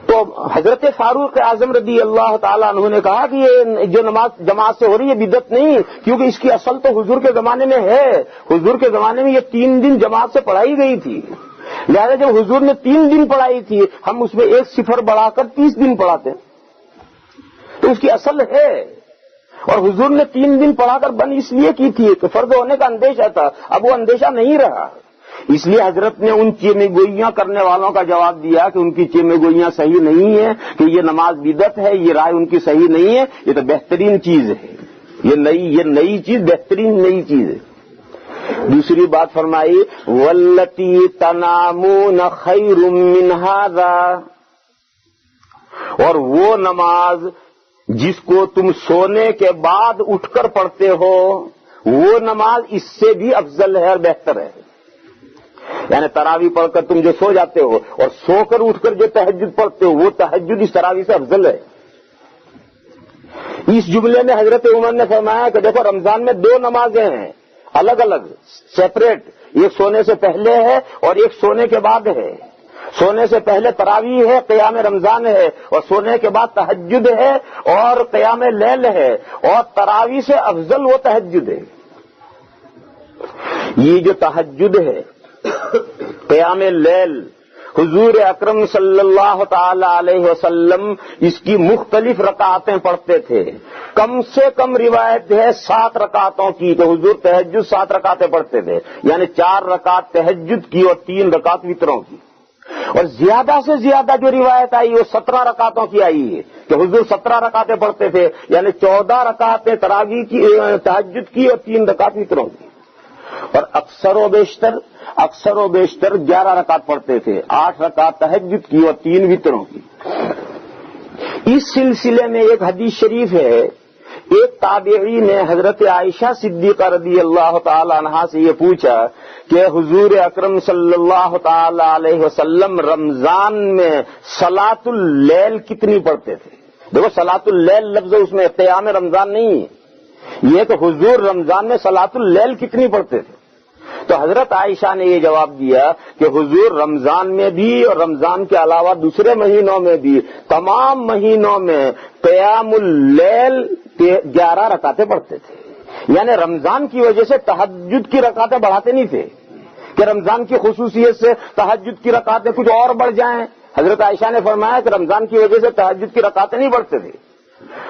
تو حضرت فاروق اعظم رضی اللہ تعالیٰ عنہ نے کہا کہ یہ جو نماز جماعت سے ہو رہی ہے بدعت نہیں، کیونکہ اس کی اصل تو حضور کے زمانے میں ہے۔ حضور کے زمانے میں یہ 3 دن جماعت سے پڑھائی گئی تھی، لہذا جب حضور نے 3 دن پڑھائی تھی، ہم اس میں 1 صفر بڑھا کر 30 دن پڑھاتے ہیں، تو اس کی اصل ہے۔ اور حضور نے 3 دن پڑھا کر بند اس لیے کی تھی کہ فرض ہونے کا اندیشہ تھا، اب وہ اندیشہ نہیں رہا، اس لیے حضرت نے ان چیمے گوئیاں کرنے والوں کا جواب دیا کہ ان کی چیمے گوئیاں صحیح نہیں ہیں، کہ یہ نماز بدعت ہے، یہ رائے ان کی صحیح نہیں ہے، یہ تو بہترین چیز ہے، یہ نئی چیز، بہترین نئی چیز ہے۔ دوسری بات فرمائی، واللتی تنامون خیر من ھذا، اور وہ نماز جس کو تم سونے کے بعد اٹھ کر پڑھتے ہو، وہ نماز اس سے بھی افضل ہے اور بہتر ہے۔ یعنی تراویح پڑھ کر تم جو سو جاتے ہو اور سو کر اٹھ کر جو تہجد پڑھتے ہو، وہ تہجد اس تراویح سے افضل ہے۔ اس جملے میں حضرت عمر نے فرمایا کہ دیکھو رمضان میں 2 نمازیں ہیں، الگ الگ، سیپریٹ، ایک سونے سے پہلے ہے اور ایک سونے کے بعد ہے۔ سونے سے پہلے تراویح ہے، قیام رمضان ہے، اور سونے کے بعد تہجد ہے اور قیام لیل ہے، اور تراویح سے افضل وہ تہجد ہے۔ یہ جو تہجد ہے، قیام لیل، حضور اکرم صلی اللہ تعالی علیہ وسلم اس کی مختلف رکعتیں پڑھتے تھے، کم سے کم روایت ہے 7 رکعتوں کی، تو حضور تہجد 7 رکعتیں پڑھتے تھے، یعنی 4 رکعت تہجد کی اور 3 رکعت وتروں کی۔ اور زیادہ سے زیادہ جو روایت آئی وہ 17 رکعتوں کی آئی ہے کہ حضور 17 رکعتیں پڑھتے تھے، یعنی 14 رکعتیں تراویح کی، تہجد کی، اور 3 رکعت وتروں کی۔ اور اکثر و بیشتر 11 رکعت پڑھتے تھے، 8 رکعت تہجد کی اور 3 وتروں کی۔ اس سلسلے میں ایک حدیث شریف ہے، ایک تابعی نے حضرت عائشہ صدیقہ رضی اللہ تعالی عنہا سے یہ پوچھا کہ حضور اکرم صلی اللہ تعالی علیہ وسلم رمضان میں صلاۃ اللیل کتنی پڑھتے تھے؟ دیکھو صلاۃ اللیل لفظ اس میں قیام رمضان نہیں ہے، یہ کہ حضور رمضان میں صلاۃ اللیل کتنی پڑھتے تھے؟ تو حضرت عائشہ نے یہ جواب دیا کہ حضور رمضان میں بھی اور رمضان کے علاوہ دوسرے مہینوں میں بھی تمام مہینوں میں قیام اللیل 11 رکعتیں پڑھتے تھے، یعنی رمضان کی وجہ سے تہجد کی رکعتیں بڑھاتے نہیں تھے کہ رمضان کی خصوصیت سے تہجد کی رکعتیں کچھ اور بڑھ جائیں، حضرت عائشہ نے فرمایا کہ رمضان کی وجہ سے تہجد کی رکعتیں نہیں بڑھتے تھے،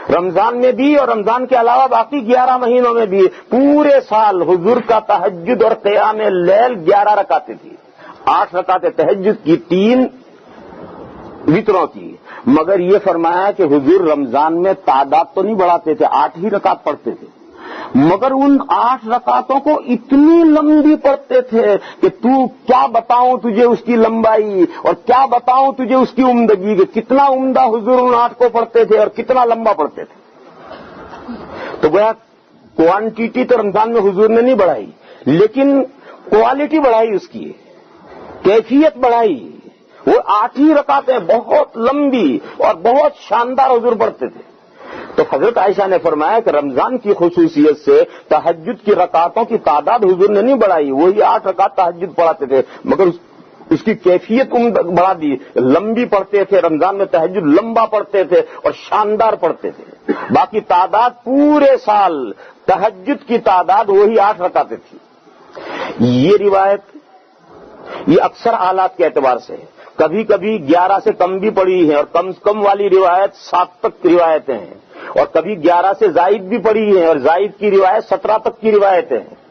رمضان میں بھی اور رمضان کے علاوہ باقی 11 مہینوں میں بھی پورے سال حضور کا تہجد اور قیام لیل 11 رکعتیں تھی، 8 رکعتیں تہجد کی، 3 وتروں کی، مگر یہ فرمایا کہ حضور رمضان میں تعداد تو نہیں بڑھاتے تھے، 8 ہی رکعت پڑھتے تھے، مگر ان 8 رکعتوں کو اتنی لمبی پڑھتے تھے کہ تو کیا بتاؤں تجھے اس کی لمبائی اور کیا بتاؤں تجھے اس کی عمدگی، کہ کتنا عمدہ حضور ان 8 کو پڑھتے تھے اور کتنا لمبا پڑھتے تھے۔ تو گویا کوانٹیٹی تو رمضان میں حضور نے نہیں بڑھائی، لیکن کوالٹی بڑھائی، اس کی کیفیت بڑھائی۔ وہ 8 ہی رکعتیں بہت لمبی اور بہت شاندار حضور پڑھتے تھے۔ تو حضرت عائشہ نے فرمایا کہ رمضان کی خصوصیت سے تہجد کی رکعتوں کی تعداد حضور نے نہیں بڑھائی، وہی 8 رکعت تہجد پڑھاتے تھے، مگر اس کی کیفیت بڑھا دی، لمبی پڑھتے تھے، رمضان میں تہجد لمبا پڑھتے تھے اور شاندار پڑھتے تھے۔ باقی تعداد پورے سال تہجد کی تعداد وہی 8 رکعتیں تھی۔ یہ روایت یہ اکثر حالات کے اعتبار سے کبھی کبھی 11 سے کم بھی پڑی ہے، اور کم کم والی روایت 7 تک روایتیں ہیں، اور کبھی 11 سے زائد بھی پڑی ہے، اور زائد کی روایت 17 تک کی روایتیں ہیں۔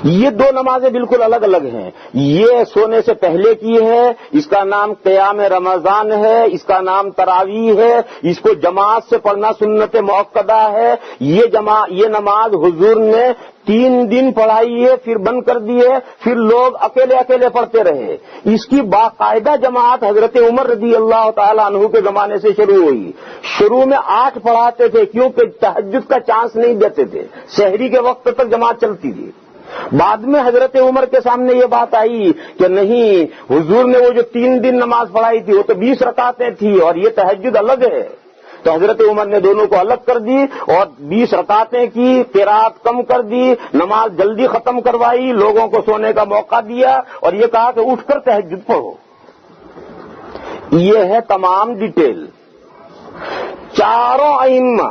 یہ 2 نمازیں بالکل الگ الگ ہیں۔ یہ سونے سے پہلے کی ہے، اس کا نام قیام رمضان ہے، اس کا نام تراویح ہے، اس کو جماعت سے پڑھنا سنت موقدہ ہے۔ یہ نماز حضور نے 3 دن پڑھائی ہے، پھر بند کر دی ہے، پھر لوگ اکیلے اکیلے پڑھتے رہے۔ اس کی باقاعدہ جماعت حضرت عمر رضی اللہ تعالی عنہ کے زمانے سے شروع ہوئی۔ شروع میں 8 پڑھاتے تھے، کیونکہ تہجد کا چانس نہیں دیتے تھے، سحری کے وقت تک جماعت چلتی تھی۔ بعد میں حضرت عمر کے سامنے یہ بات آئی کہ نہیں، حضور نے وہ جو 3 دن نماز پڑھائی تھی وہ تو 20 رکعتیں تھی، اور یہ تہجد الگ ہے۔ تو حضرت عمر نے دونوں کو الگ کر دی اور 20 رکعتیں کی، قرات کم کر دی، نماز جلدی ختم کروائی، لوگوں کو سونے کا موقع دیا، اور یہ کہا کہ اٹھ کر تہجد پڑھو۔ یہ ہے تمام ڈیٹیل۔ چاروں ائمہ،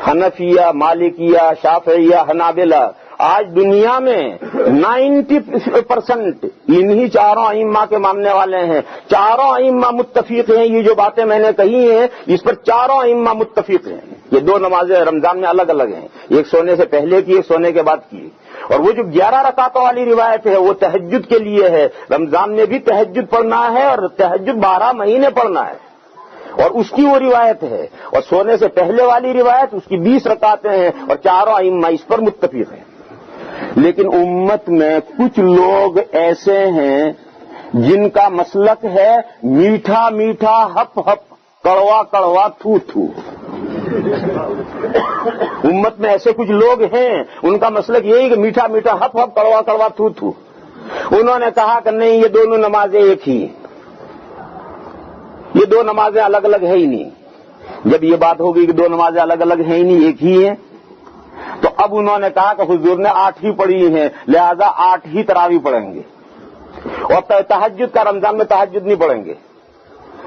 حنفیہ، مالکیہ، شافعیہ، حنابلہ، آج دنیا میں 90% انہی چاروں ائمہ کے ماننے والے ہیں۔ چاروں ائمہ متفق ہیں، یہ جو باتیں میں نے کہی ہیں اس پر چاروں ائمہ متفق ہیں۔ یہ 2 نمازیں رمضان میں الگ الگ ہیں، ایک سونے سے پہلے کی، ایک سونے کے بعد کی۔ اور وہ جو 11 رکعتوں والی روایت ہے وہ تہجد کے لیے ہے، رمضان میں بھی تہجد پڑھنا ہے اور تہجد 12 مہینے پڑھنا ہے، اور اس کی وہ روایت ہے۔ اور سونے سے پہلے والی روایت اس کی 20 رکعتیں ہیں، اور چاروں ائمہ اس پر متفق ہیں۔ لیکن امت میں کچھ لوگ ایسے ہیں جن کا مسلک ہے میٹھا میٹھا ہپ ہپ، کڑوا کڑوا تھو تھو۔ امت میں ایسے کچھ لوگ ہیں، ان کا مسلک یہی کہ میٹھا میٹھا ہپ ہپ، کڑوا کڑوا تھو تھو۔ انہوں نے کہا کہ نہیں، یہ دونوں نمازیں ایک ہی، یہ 2 نمازیں الگ الگ ہے ہی نہیں۔ جب یہ بات ہوگی کہ 2 نمازیں الگ الگ ہیں ہی نہیں، ایک ہی ہیں، تو اب انہوں نے کہا کہ حضور نے 8 ہی پڑھی ہیں، لہذا 8 ہی تراویح پڑھیں گے، اور تہجد کا رمضان میں تہجد نہیں پڑھیں گے،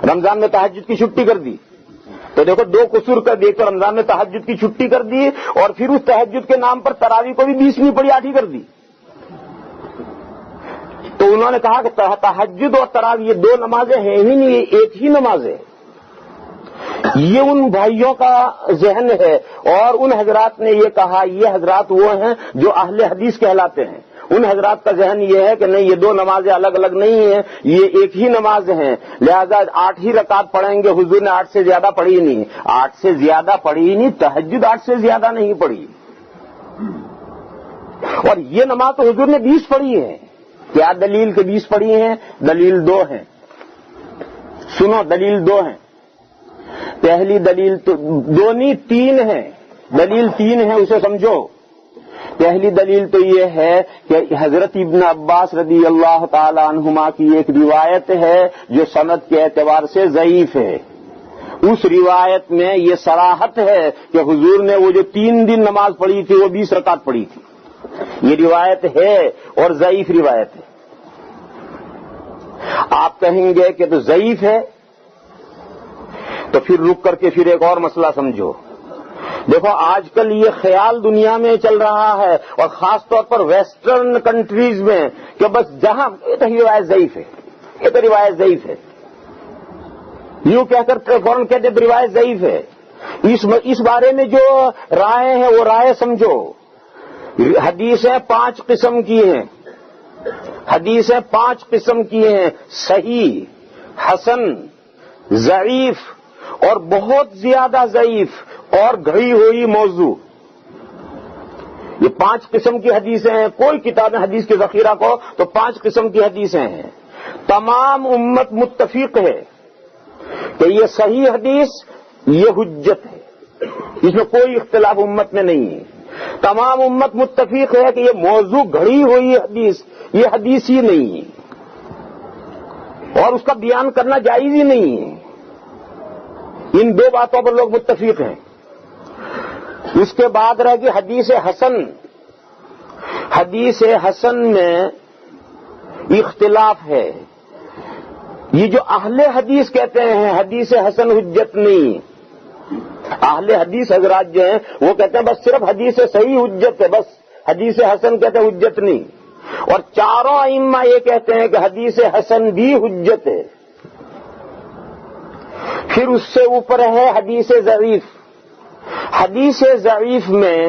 رمضان میں تہجد کی چھٹی کر دی۔ تو دیکھو 2 قصور کر دی، تو رمضان میں تہجد کی چھٹی کر دی، اور پھر اس تہجد کے نام پر تراویح کو بھی 20 نہیں پڑھی، 8 ہی کر دی۔ تو انہوں نے کہا کہ تہجد اور تراویح یہ 2 نمازیں ہیں ہی نہیں، یہ ایک ہی نماز ہے۔ یہ ان بھائیوں کا ذہن ہے، اور ان حضرات نے یہ کہا، یہ حضرات وہ ہیں جو اہل حدیث کہلاتے ہیں، ان حضرات کا ذہن یہ ہے کہ نہیں، یہ 2 نمازیں الگ الگ نہیں ہیں، یہ ایک ہی نماز ہیں، لہذا 8 ہی رکعت پڑھیں گے۔ حضور نے 8 سے زیادہ پڑھی ہی نہیں، 8 سے زیادہ پڑھی ہی نہیں، تہجد 8 سے زیادہ نہیں پڑھی، اور یہ نماز تو حضور نے 20 پڑھی ہے۔ کیا دلیل کے 20 پڑھی ہیں؟ دلیل 2 ہیں، سنو، دلیل 2 ہیں۔ پہلی دلیل تو 2 نہیں 3 ہے، دلیل 3 ہے، اسے سمجھو۔ پہلی دلیل تو یہ ہے کہ حضرت ابن عباس رضی اللہ تعالی عنہما کی ایک روایت ہے جو سند کے اعتبار سے ضعیف ہے۔ اس روایت میں یہ صراحت ہے کہ حضور نے وہ جو 3 دن نماز پڑھی تھی وہ 20 رکعت پڑھی تھی۔ یہ روایت ہے اور ضعیف روایت ہے۔ آپ کہیں گے کہ تو ضعیف ہے، تو پھر رک کر کے پھر ایک اور مسئلہ سمجھو۔ دیکھو آج کل یہ خیال دنیا میں چل رہا ہے، اور خاص طور پر ویسٹرن کنٹریز میں، کہ بس جہاں یہ روایت ضعیف ہے، یہ تو روایت ضعیف ہے، یوں کہہ کر فوراً کہتے روایت ضعیف ہے. اس بارے میں جو رائے ہیں وہ رائے سمجھو. حدیثیں 5 قسم کی ہیں، حدیثیں 5 قسم کی ہیں، صحیح، حسن، ضعیف اور بہت زیادہ ضعیف اور گھڑی ہوئی موضوع. یہ 5 قسم کی حدیثیں ہیں. کوئی کتاب حدیث کے ذخیرہ کو تو 5 قسم کی حدیثیں ہیں. تمام امت متفق ہے کہ یہ صحیح حدیث یہ حجت ہے، اس میں کوئی اختلاف امت میں نہیں ہے. تمام امت متفق ہے کہ یہ موضوع گھڑی ہوئی حدیث یہ حدیث ہی نہیں ہے اور اس کا بیان کرنا جائز ہی نہیں ہے. ان 2 باتوں پر لوگ متفق ہیں. اس کے بعد رہ گئی حدیث حسن. حدیث حسن میں اختلاف ہے. یہ جو اہل حدیث کہتے ہیں حدیث حسن حجت نہیں، اہل حدیث حضرات جو ہیں وہ کہتے ہیں بس صرف حدیث صحیح حجت ہے، بس حدیث حسن کہتے ہیں حجت نہیں. اور چاروں ائمہ یہ کہتے ہیں کہ حدیث حسن بھی حجت ہے. پھر اس سے اوپر ہے حدیث ضعیف. حدیث ضعیف میں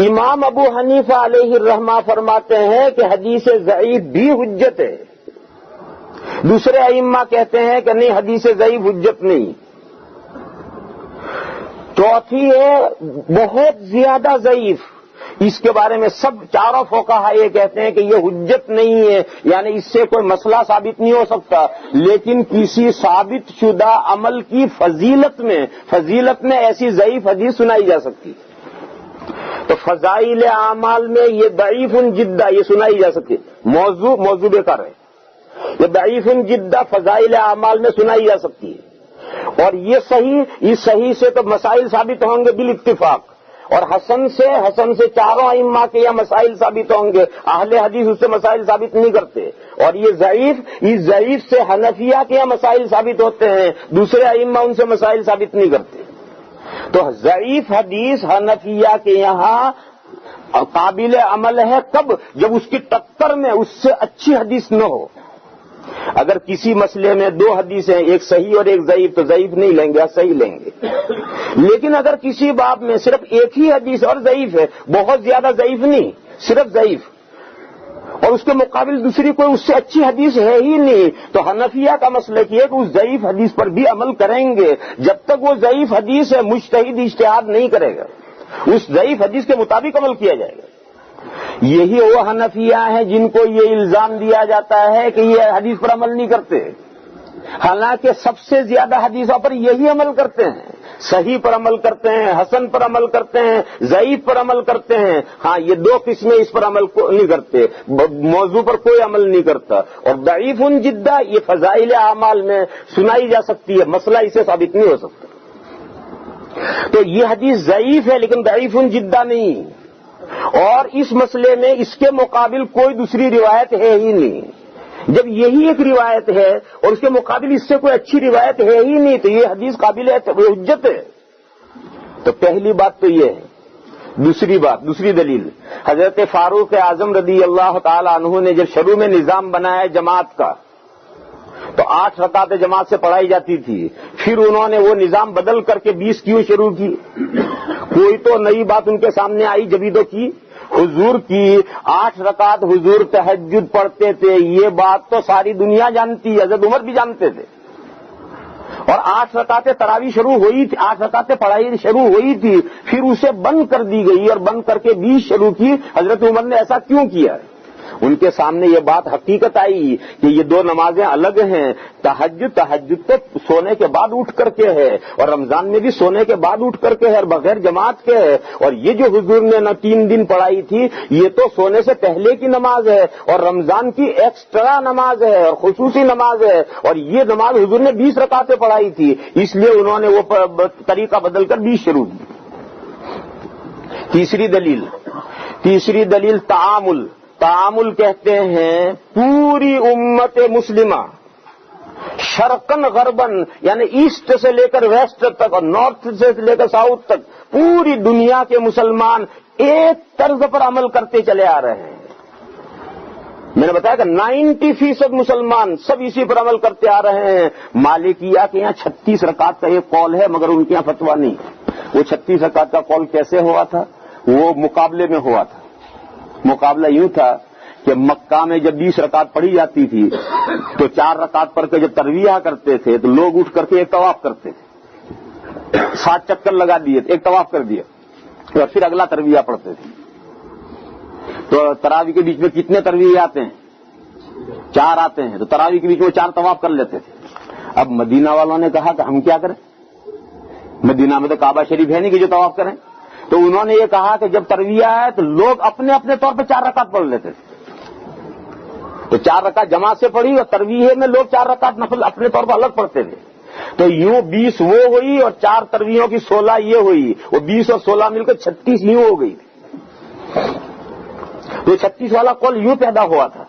امام ابو حنیفہ علیہ الرحمہ فرماتے ہیں کہ حدیث ضعیف بھی حجت ہے. دوسرے ائمہ کہتے ہیں کہ نہیں حدیث ضعیف حجت نہیں. چوتھی ہے بہت زیادہ ضعیف. اس کے بارے میں سب چاروں فقہا یہ کہتے ہیں کہ یہ حجت نہیں ہے، یعنی اس سے کوئی مسئلہ ثابت نہیں ہو سکتا، لیکن کسی ثابت شدہ عمل کی فضیلت میں ایسی ضعیف حدیث سنائی جا سکتی. تو فضائل اعمال میں یہ ضعیف جدہ یہ سنائی جا سکتی. موضوع بیکار ہے. یہ ضعیف جدہ فضائل اعمال میں سنائی جا سکتی ہے. اور یہ صحیح سے تو مسائل ثابت ہوں گے بالاتفاق، اور حسن سے چاروں ائمہ کے یہ مسائل ثابت ہوں گے. اہل حدیث اس سے مسائل ثابت نہیں کرتے. اور یہ ضعیف سے حنفیہ کے یہاں مسائل ثابت ہوتے ہیں، دوسرے ائمہ ان سے مسائل ثابت نہیں کرتے. تو ضعیف حدیث حنفیہ کے یہاں قابل عمل ہے کب؟ جب اس کی ٹکر میں اس سے اچھی حدیث نہ ہو. اگر کسی مسئلے میں 2 حدیثیں ایک صحیح اور ایک ضعیف تو ضعیف نہیں لیں گے، صحیح لیں گے. لیکن اگر کسی باب میں صرف ایک ہی حدیث اور ضعیف ہے، بہت زیادہ ضعیف نہیں، صرف ضعیف، اور اس کے مقابل دوسری کوئی اس سے اچھی حدیث ہے ہی نہیں، تو حنفیہ کا مسلک یہ ہے کہ اس ضعیف حدیث پر بھی عمل کریں گے. جب تک وہ ضعیف حدیث ہے مجتہد اجتہاد نہیں کرے گا، اس ضعیف حدیث کے مطابق عمل کیا جائے گا. یہی وہ حنفیہ ہیں جن کو یہ الزام دیا جاتا ہے کہ یہ حدیث پر عمل نہیں کرتے، حالانکہ سب سے زیادہ حدیثوں پر یہی عمل کرتے ہیں. صحیح پر عمل کرتے ہیں، حسن پر عمل کرتے ہیں، ضعیف پر عمل کرتے ہیں. ہاں یہ 2 قسمیں اس پر عمل نہیں کرتے، موضوع پر کوئی عمل نہیں کرتا. اور ضعیف جدہ یہ فضائل اعمال میں سنائی جا سکتی ہے، مسئلہ اسے ثابت نہیں ہو سکتا. تو یہ حدیث ضعیف ہے لیکن ضعیف جدہ نہیں. اور اس مسئلے میں اس کے مقابل کوئی دوسری روایت ہے ہی نہیں. جب یہی ایک روایت ہے اور اس کے مقابل اس سے کوئی اچھی روایت ہے ہی نہیں تو یہ حدیث قابل حجت ہے. تو پہلی بات تو یہ ہے. دوسری دلیل حضرت فاروق اعظم رضی اللہ تعالی عنہ نے جب شروع میں نظام بنایا جماعت کا تو 8 رکعتیں جماعت سے پڑھائی جاتی تھی. پھر انہوں نے وہ نظام بدل کر کے 20 کیوں شروع کی؟ کوئی تو نئی بات ان کے سامنے آئی جبھی تو کی. حضور کی 8 رکعت حضور تہجد پڑھتے تھے، یہ بات تو ساری دنیا جانتی ہے، حضرت عمر بھی جانتے تھے. اور 8 رکعتیں تراویح شروع ہوئی تھی، 8 رکعتیں پڑھائی شروع ہوئی تھی، پھر اسے بند کر دی گئی اور بند کر کے 20 شروع کی. حضرت عمر نے ایسا کیوں کیا؟ ان کے سامنے یہ بات حقیقت آئی کہ یہ 2 نمازیں الگ ہیں. تہجد تو سونے کے بعد اٹھ کر کے ہے، اور رمضان میں بھی سونے کے بعد اٹھ کر کے ہے اور بغیر جماعت کے ہے. اور یہ جو حضور نے 3 دن پڑھائی تھی یہ تو سونے سے پہلے کی نماز ہے اور رمضان کی ایکسٹرا نماز ہے اور خصوصی نماز ہے. اور یہ نماز حضور نے 20 رکعتیں پڑھائی تھی، اس لیے انہوں نے وہ طریقہ بدل کر 20 شروع کی. تیسری دلیل تعامل کہتے ہیں پوری امت مسلمہ شرقن غربن یعنی ایسٹ سے لے کر ویسٹ تک اور نارتھ سے لے کر ساؤتھ تک پوری دنیا کے مسلمان ایک طرز پر عمل کرتے چلے آ رہے ہیں. میں نے بتایا کہ 90% مسلمان سب اسی پر عمل کرتے آ رہے ہیں. مالکیہ کے یہاں 36 رکعت کا ایک قول ہے مگر ان کے یہاں فتویٰ نہیں. وہ 36 رکعت کا قول کیسے ہوا تھا؟ وہ مقابلے میں ہوا تھا. مقابلہ یوں تھا کہ مکہ میں جب 20 رکعت پڑھی جاتی تھی تو 4 رکعت پڑھ کے جب ترویہ کرتے تھے تو لوگ اٹھ کر کے ایک طواف کرتے تھے. 7 چکر لگا دیے، ایک طواف کر دیا اور پھر اگلا ترویہ پڑھتے تھے. تو تراویح کے بیچ میں کتنے ترویہ آتے ہیں؟ 4 آتے ہیں. تو تراویح کے بیچ میں 4 طواف کر لیتے تھے. اب مدینہ والوں نے کہا کہ ہم کیا کریں؟ مدینہ میں تو کعبہ شریف ہے نہیں کہ جو طواف کریں. تو انہوں نے یہ کہا کہ جب ترویہ ہے تو لوگ اپنے اپنے طور پہ 4 رکعت پڑھ لیتے تھے. تو 4 رکعت جماعت سے پڑھی اور ترویہ میں لوگ 4 رکعت نفل اپنے طور پر الگ پڑھتے تھے. تو یوں 20 وہ ہوئی اور 4 ترویحوں کی 16 یہ ہوئی. وہ 20 اور 16 مل کر 36 یوں ہو گئی. تو 36 والا قول یوں پیدا ہوا تھا.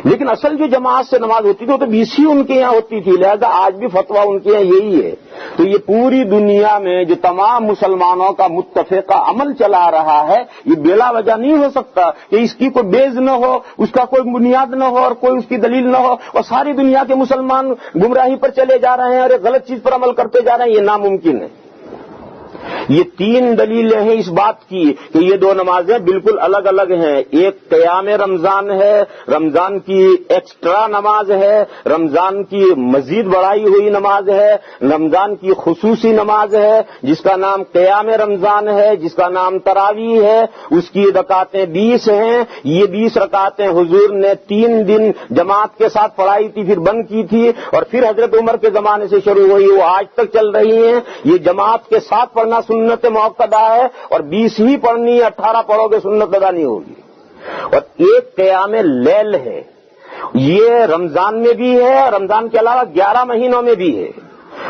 لیکن اصل جو جماعت سے نماز ہوتی تھی وہ تو 20 ہی ان کے یہاں ہوتی تھی. لہذا آج بھی فتویٰ ان کے یہاں یہی ہے. تو یہ پوری دنیا میں جو تمام مسلمانوں کا متفقہ عمل چلا رہا ہے یہ بلا وجہ نہیں ہو سکتا کہ اس کی کوئی بیز نہ ہو، اس کا کوئی بنیاد نہ ہو اور کوئی اس کی دلیل نہ ہو اور ساری دنیا کے مسلمان گمراہی پر چلے جا رہے ہیں اور ایک غلط چیز پر عمل کرتے جا رہے ہیں. یہ ناممکن ہے. یہ 3 دلیلیں ہیں اس بات کی کہ یہ 2 نمازیں بالکل الگ الگ ہیں. ایک قیام رمضان ہے، رمضان کی ایکسٹرا نماز ہے، رمضان کی مزید بڑھائی ہوئی نماز ہے، رمضان کی خصوصی نماز ہے جس کا نام قیام رمضان ہے، جس کا نام تراویح ہے. اس کی رکعتیں 20 ہیں. یہ 20 رکعتیں حضور نے 3 دن جماعت کے ساتھ پڑھائی تھی، پھر بند کی تھی اور پھر حضرت عمر کے زمانے سے شروع ہوئی. وہ آج تک چل رہی ہیں. یہ جماعت کے ساتھ پڑھنا سنت موقدہ ہے اور 20 ہی پڑھنی ہے. 18 پڑھو گے سنت ادا نہیں ہوگی. اور ایک قیام لیل ہے. یہ رمضان میں بھی ہے، رمضان کے علاوہ 11 مہینوں میں بھی ہے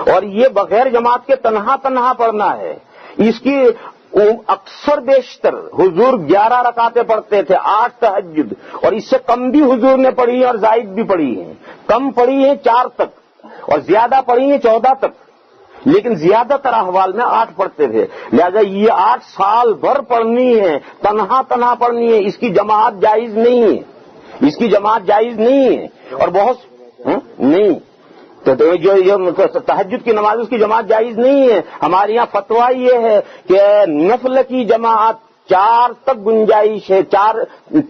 اور یہ بغیر جماعت کے تنہا پڑھنا ہے. اس کی اکثر بیشتر حضور 11 رکعتیں پڑھتے تھے، 8 تہجد، اور اس سے کم بھی حضور نے پڑھی ہے اور زائد بھی پڑھی ہیں. کم پڑھی ہیں 4 تک اور زیادہ پڑھی ہیں 14 تک، لیکن زیادہ تر احوال میں 8 پڑھتے تھے. لہذا یہ 8 سال بھر پڑھنی ہے، تنہا پڑھنی ہے. اس کی جماعت جائز نہیں ہے. اس کی جماعت جائز نہیں ہے اور بہت نہیں. تو جو تہجد کی نماز اس کی جماعت جائز نہیں ہے. ہمارے یہاں فتویٰ یہ ہے کہ نفل کی جماعت 4 تک گنجائش ہے،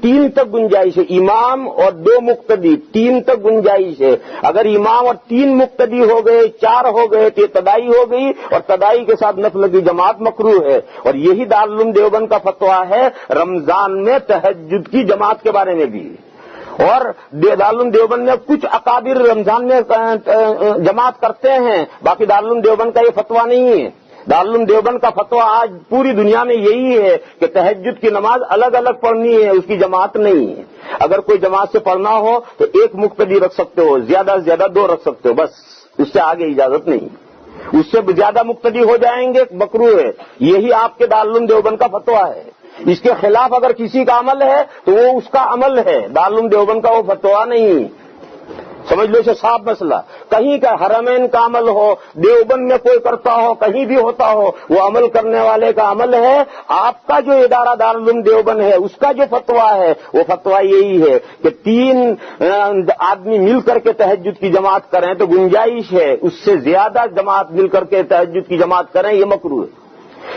3 تک گنجائش ہے. امام اور 2 مقتدی 3 تک گنجائش ہے. اگر امام اور 3 مقتدی ہو گئے، 4 ہو گئے تو یہ تدائی ہو گئی اور تدائی کے ساتھ نفل کی جماعت مکروہ ہے. اور یہی دارالعلوم دیوبند کا فتویٰ ہے رمضان میں تہجد کی جماعت کے بارے میں بھی. اور دارالعلوم دیوبند میں کچھ اکابر رمضان میں جماعت کرتے ہیں، باقی دارالعلوم دیوبند کا یہ فتویٰ نہیں ہے. دارالعلوم دیوبند کا فتویٰ آج پوری دنیا میں یہی ہے کہ تہجد کی نماز الگ الگ پڑھنی ہے، اس کی جماعت نہیں ہے. اگر کوئی جماعت سے پڑھنا ہو تو 1 مقتدی رکھ سکتے ہو، زیادہ سے زیادہ 2 رکھ سکتے ہو، بس اس سے آگے اجازت نہیں. اس سے زیادہ مقتدی ہو جائیں گے مکروہ ہے. یہی آپ کے دارالعلوم دیوبند کا فتویٰ ہے. اس کے خلاف اگر کسی کا عمل ہے تو وہ اس کا عمل ہے، دارالعلوم دیوبند کا وہ فتویٰ نہیں. سمجھ لو اسے صاف مسئلہ. کہیں کا حرمین کا عمل ہو، دیوبند میں کوئی کرتا ہو، کہیں بھی ہوتا ہو، وہ عمل کرنے والے کا عمل ہے. آپ کا جو ادارہ دارالعلوم دیوبند ہے اس کا جو فتویٰ ہے وہ فتویٰ یہی ہے کہ 3 آدمی مل کر کے تہجد کی جماعت کریں تو گنجائش ہے، اس سے زیادہ جماعت مل کر کے تہجد کی جماعت کریں یہ مکروہ ہے.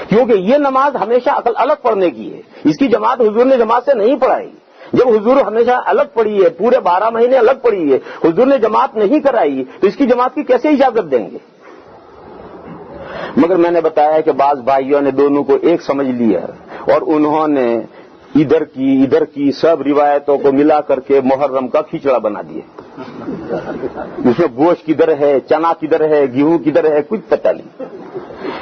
کیونکہ یہ نماز ہمیشہ الگ پڑھنے کی ہے. اس کی جماعت حضور نے جماعت سے نہیں پڑھائی. جب حضور ہمیشہ الگ پڑھی ہے، پورے 12 مہینے الگ پڑھی ہے، حضور نے جماعت نہیں کرائی تو اس کی جماعت کی کیسے اجازت دیں گے؟ مگر میں نے بتایا کہ بعض بھائیوں نے دونوں کو ایک سمجھ لیا اور انہوں نے ادھر کی سب روایتوں کو ملا کر کے محرم کا کھچڑا بنا دیا. اس میں گوشت کدھر ہے، چنا کدھر ہے، گیہوں کدھر ہے، کچھ پتہ نہیں.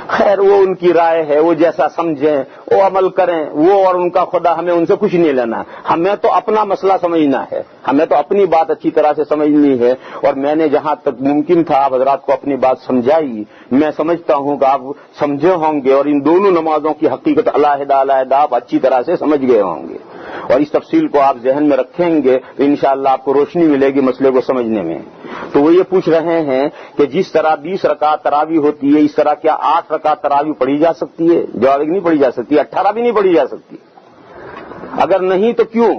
خیر وہ ان کی رائے ہے، وہ جیسا سمجھیں وہ عمل کریں، وہ اور ان کا خدا، ہمیں ان سے کچھ نہیں لینا. ہمیں تو اپنا مسئلہ سمجھنا ہے، ہمیں تو اپنی بات اچھی طرح سے سمجھنی ہے. اور میں نے جہاں تک ممکن تھا آپ حضرات کو اپنی بات سمجھائی. میں سمجھتا ہوں کہ آپ سمجھے ہوں گے اور ان دونوں نمازوں کی حقیقت علیحدہ آپ اچھی طرح سے سمجھ گئے ہوں گے اور اس تفصیل کو آپ ذہن میں رکھیں گے تو انشاءاللہ آپ کو روشنی ملے گی مسئلے کو سمجھنے میں. تو وہ یہ پوچھ رہے ہیں کہ جس طرح 20 رکعت تراویح ہوتی ہے اس طرح کیا 8 رکعت تراویح پڑھی جا سکتی ہے؟ جواب نہیں پڑھی جا سکتی، 18 بھی نہیں پڑھی جا سکتی. اگر نہیں تو کیوں؟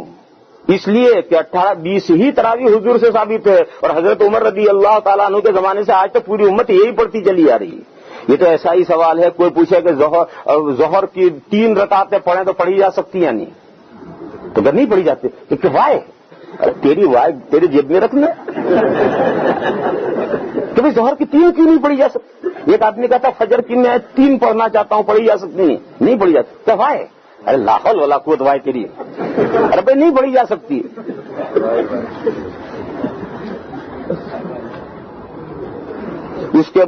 اس لیے کہ 18-20 ہی تراویح حضور سے ثابت ہے، اور حضرت عمر رضی اللہ تعالیٰ عنہ کے زمانے سے آج تک پوری امت یہی پڑھتی چلی آ رہی ہے۔ یہ تو ایسا ہی سوال ہے، کوئی پوچھے کہ ظہر کی 3 رکعتیں پڑھیں تو پڑھی جا سکتی ہیں نہیں، تو اگر نہیں پڑھی جاتی کہ وائے تیری وائے تیری جیب میں رکھنا کہ بھائی ظہر کی 3 کیوں نہیں پڑھی جا سکتی؟ ایک آدمی کہتا فجر کی میں 3 پڑھنا چاہتا ہوں، پڑھی جا سکتی نہیں پڑھی جا سکتی، کیا وائے؟ ارے لا حول ولا قوت وائے تیری، ارے بھائی نہیں پڑھی جا سکتی۔ اس کے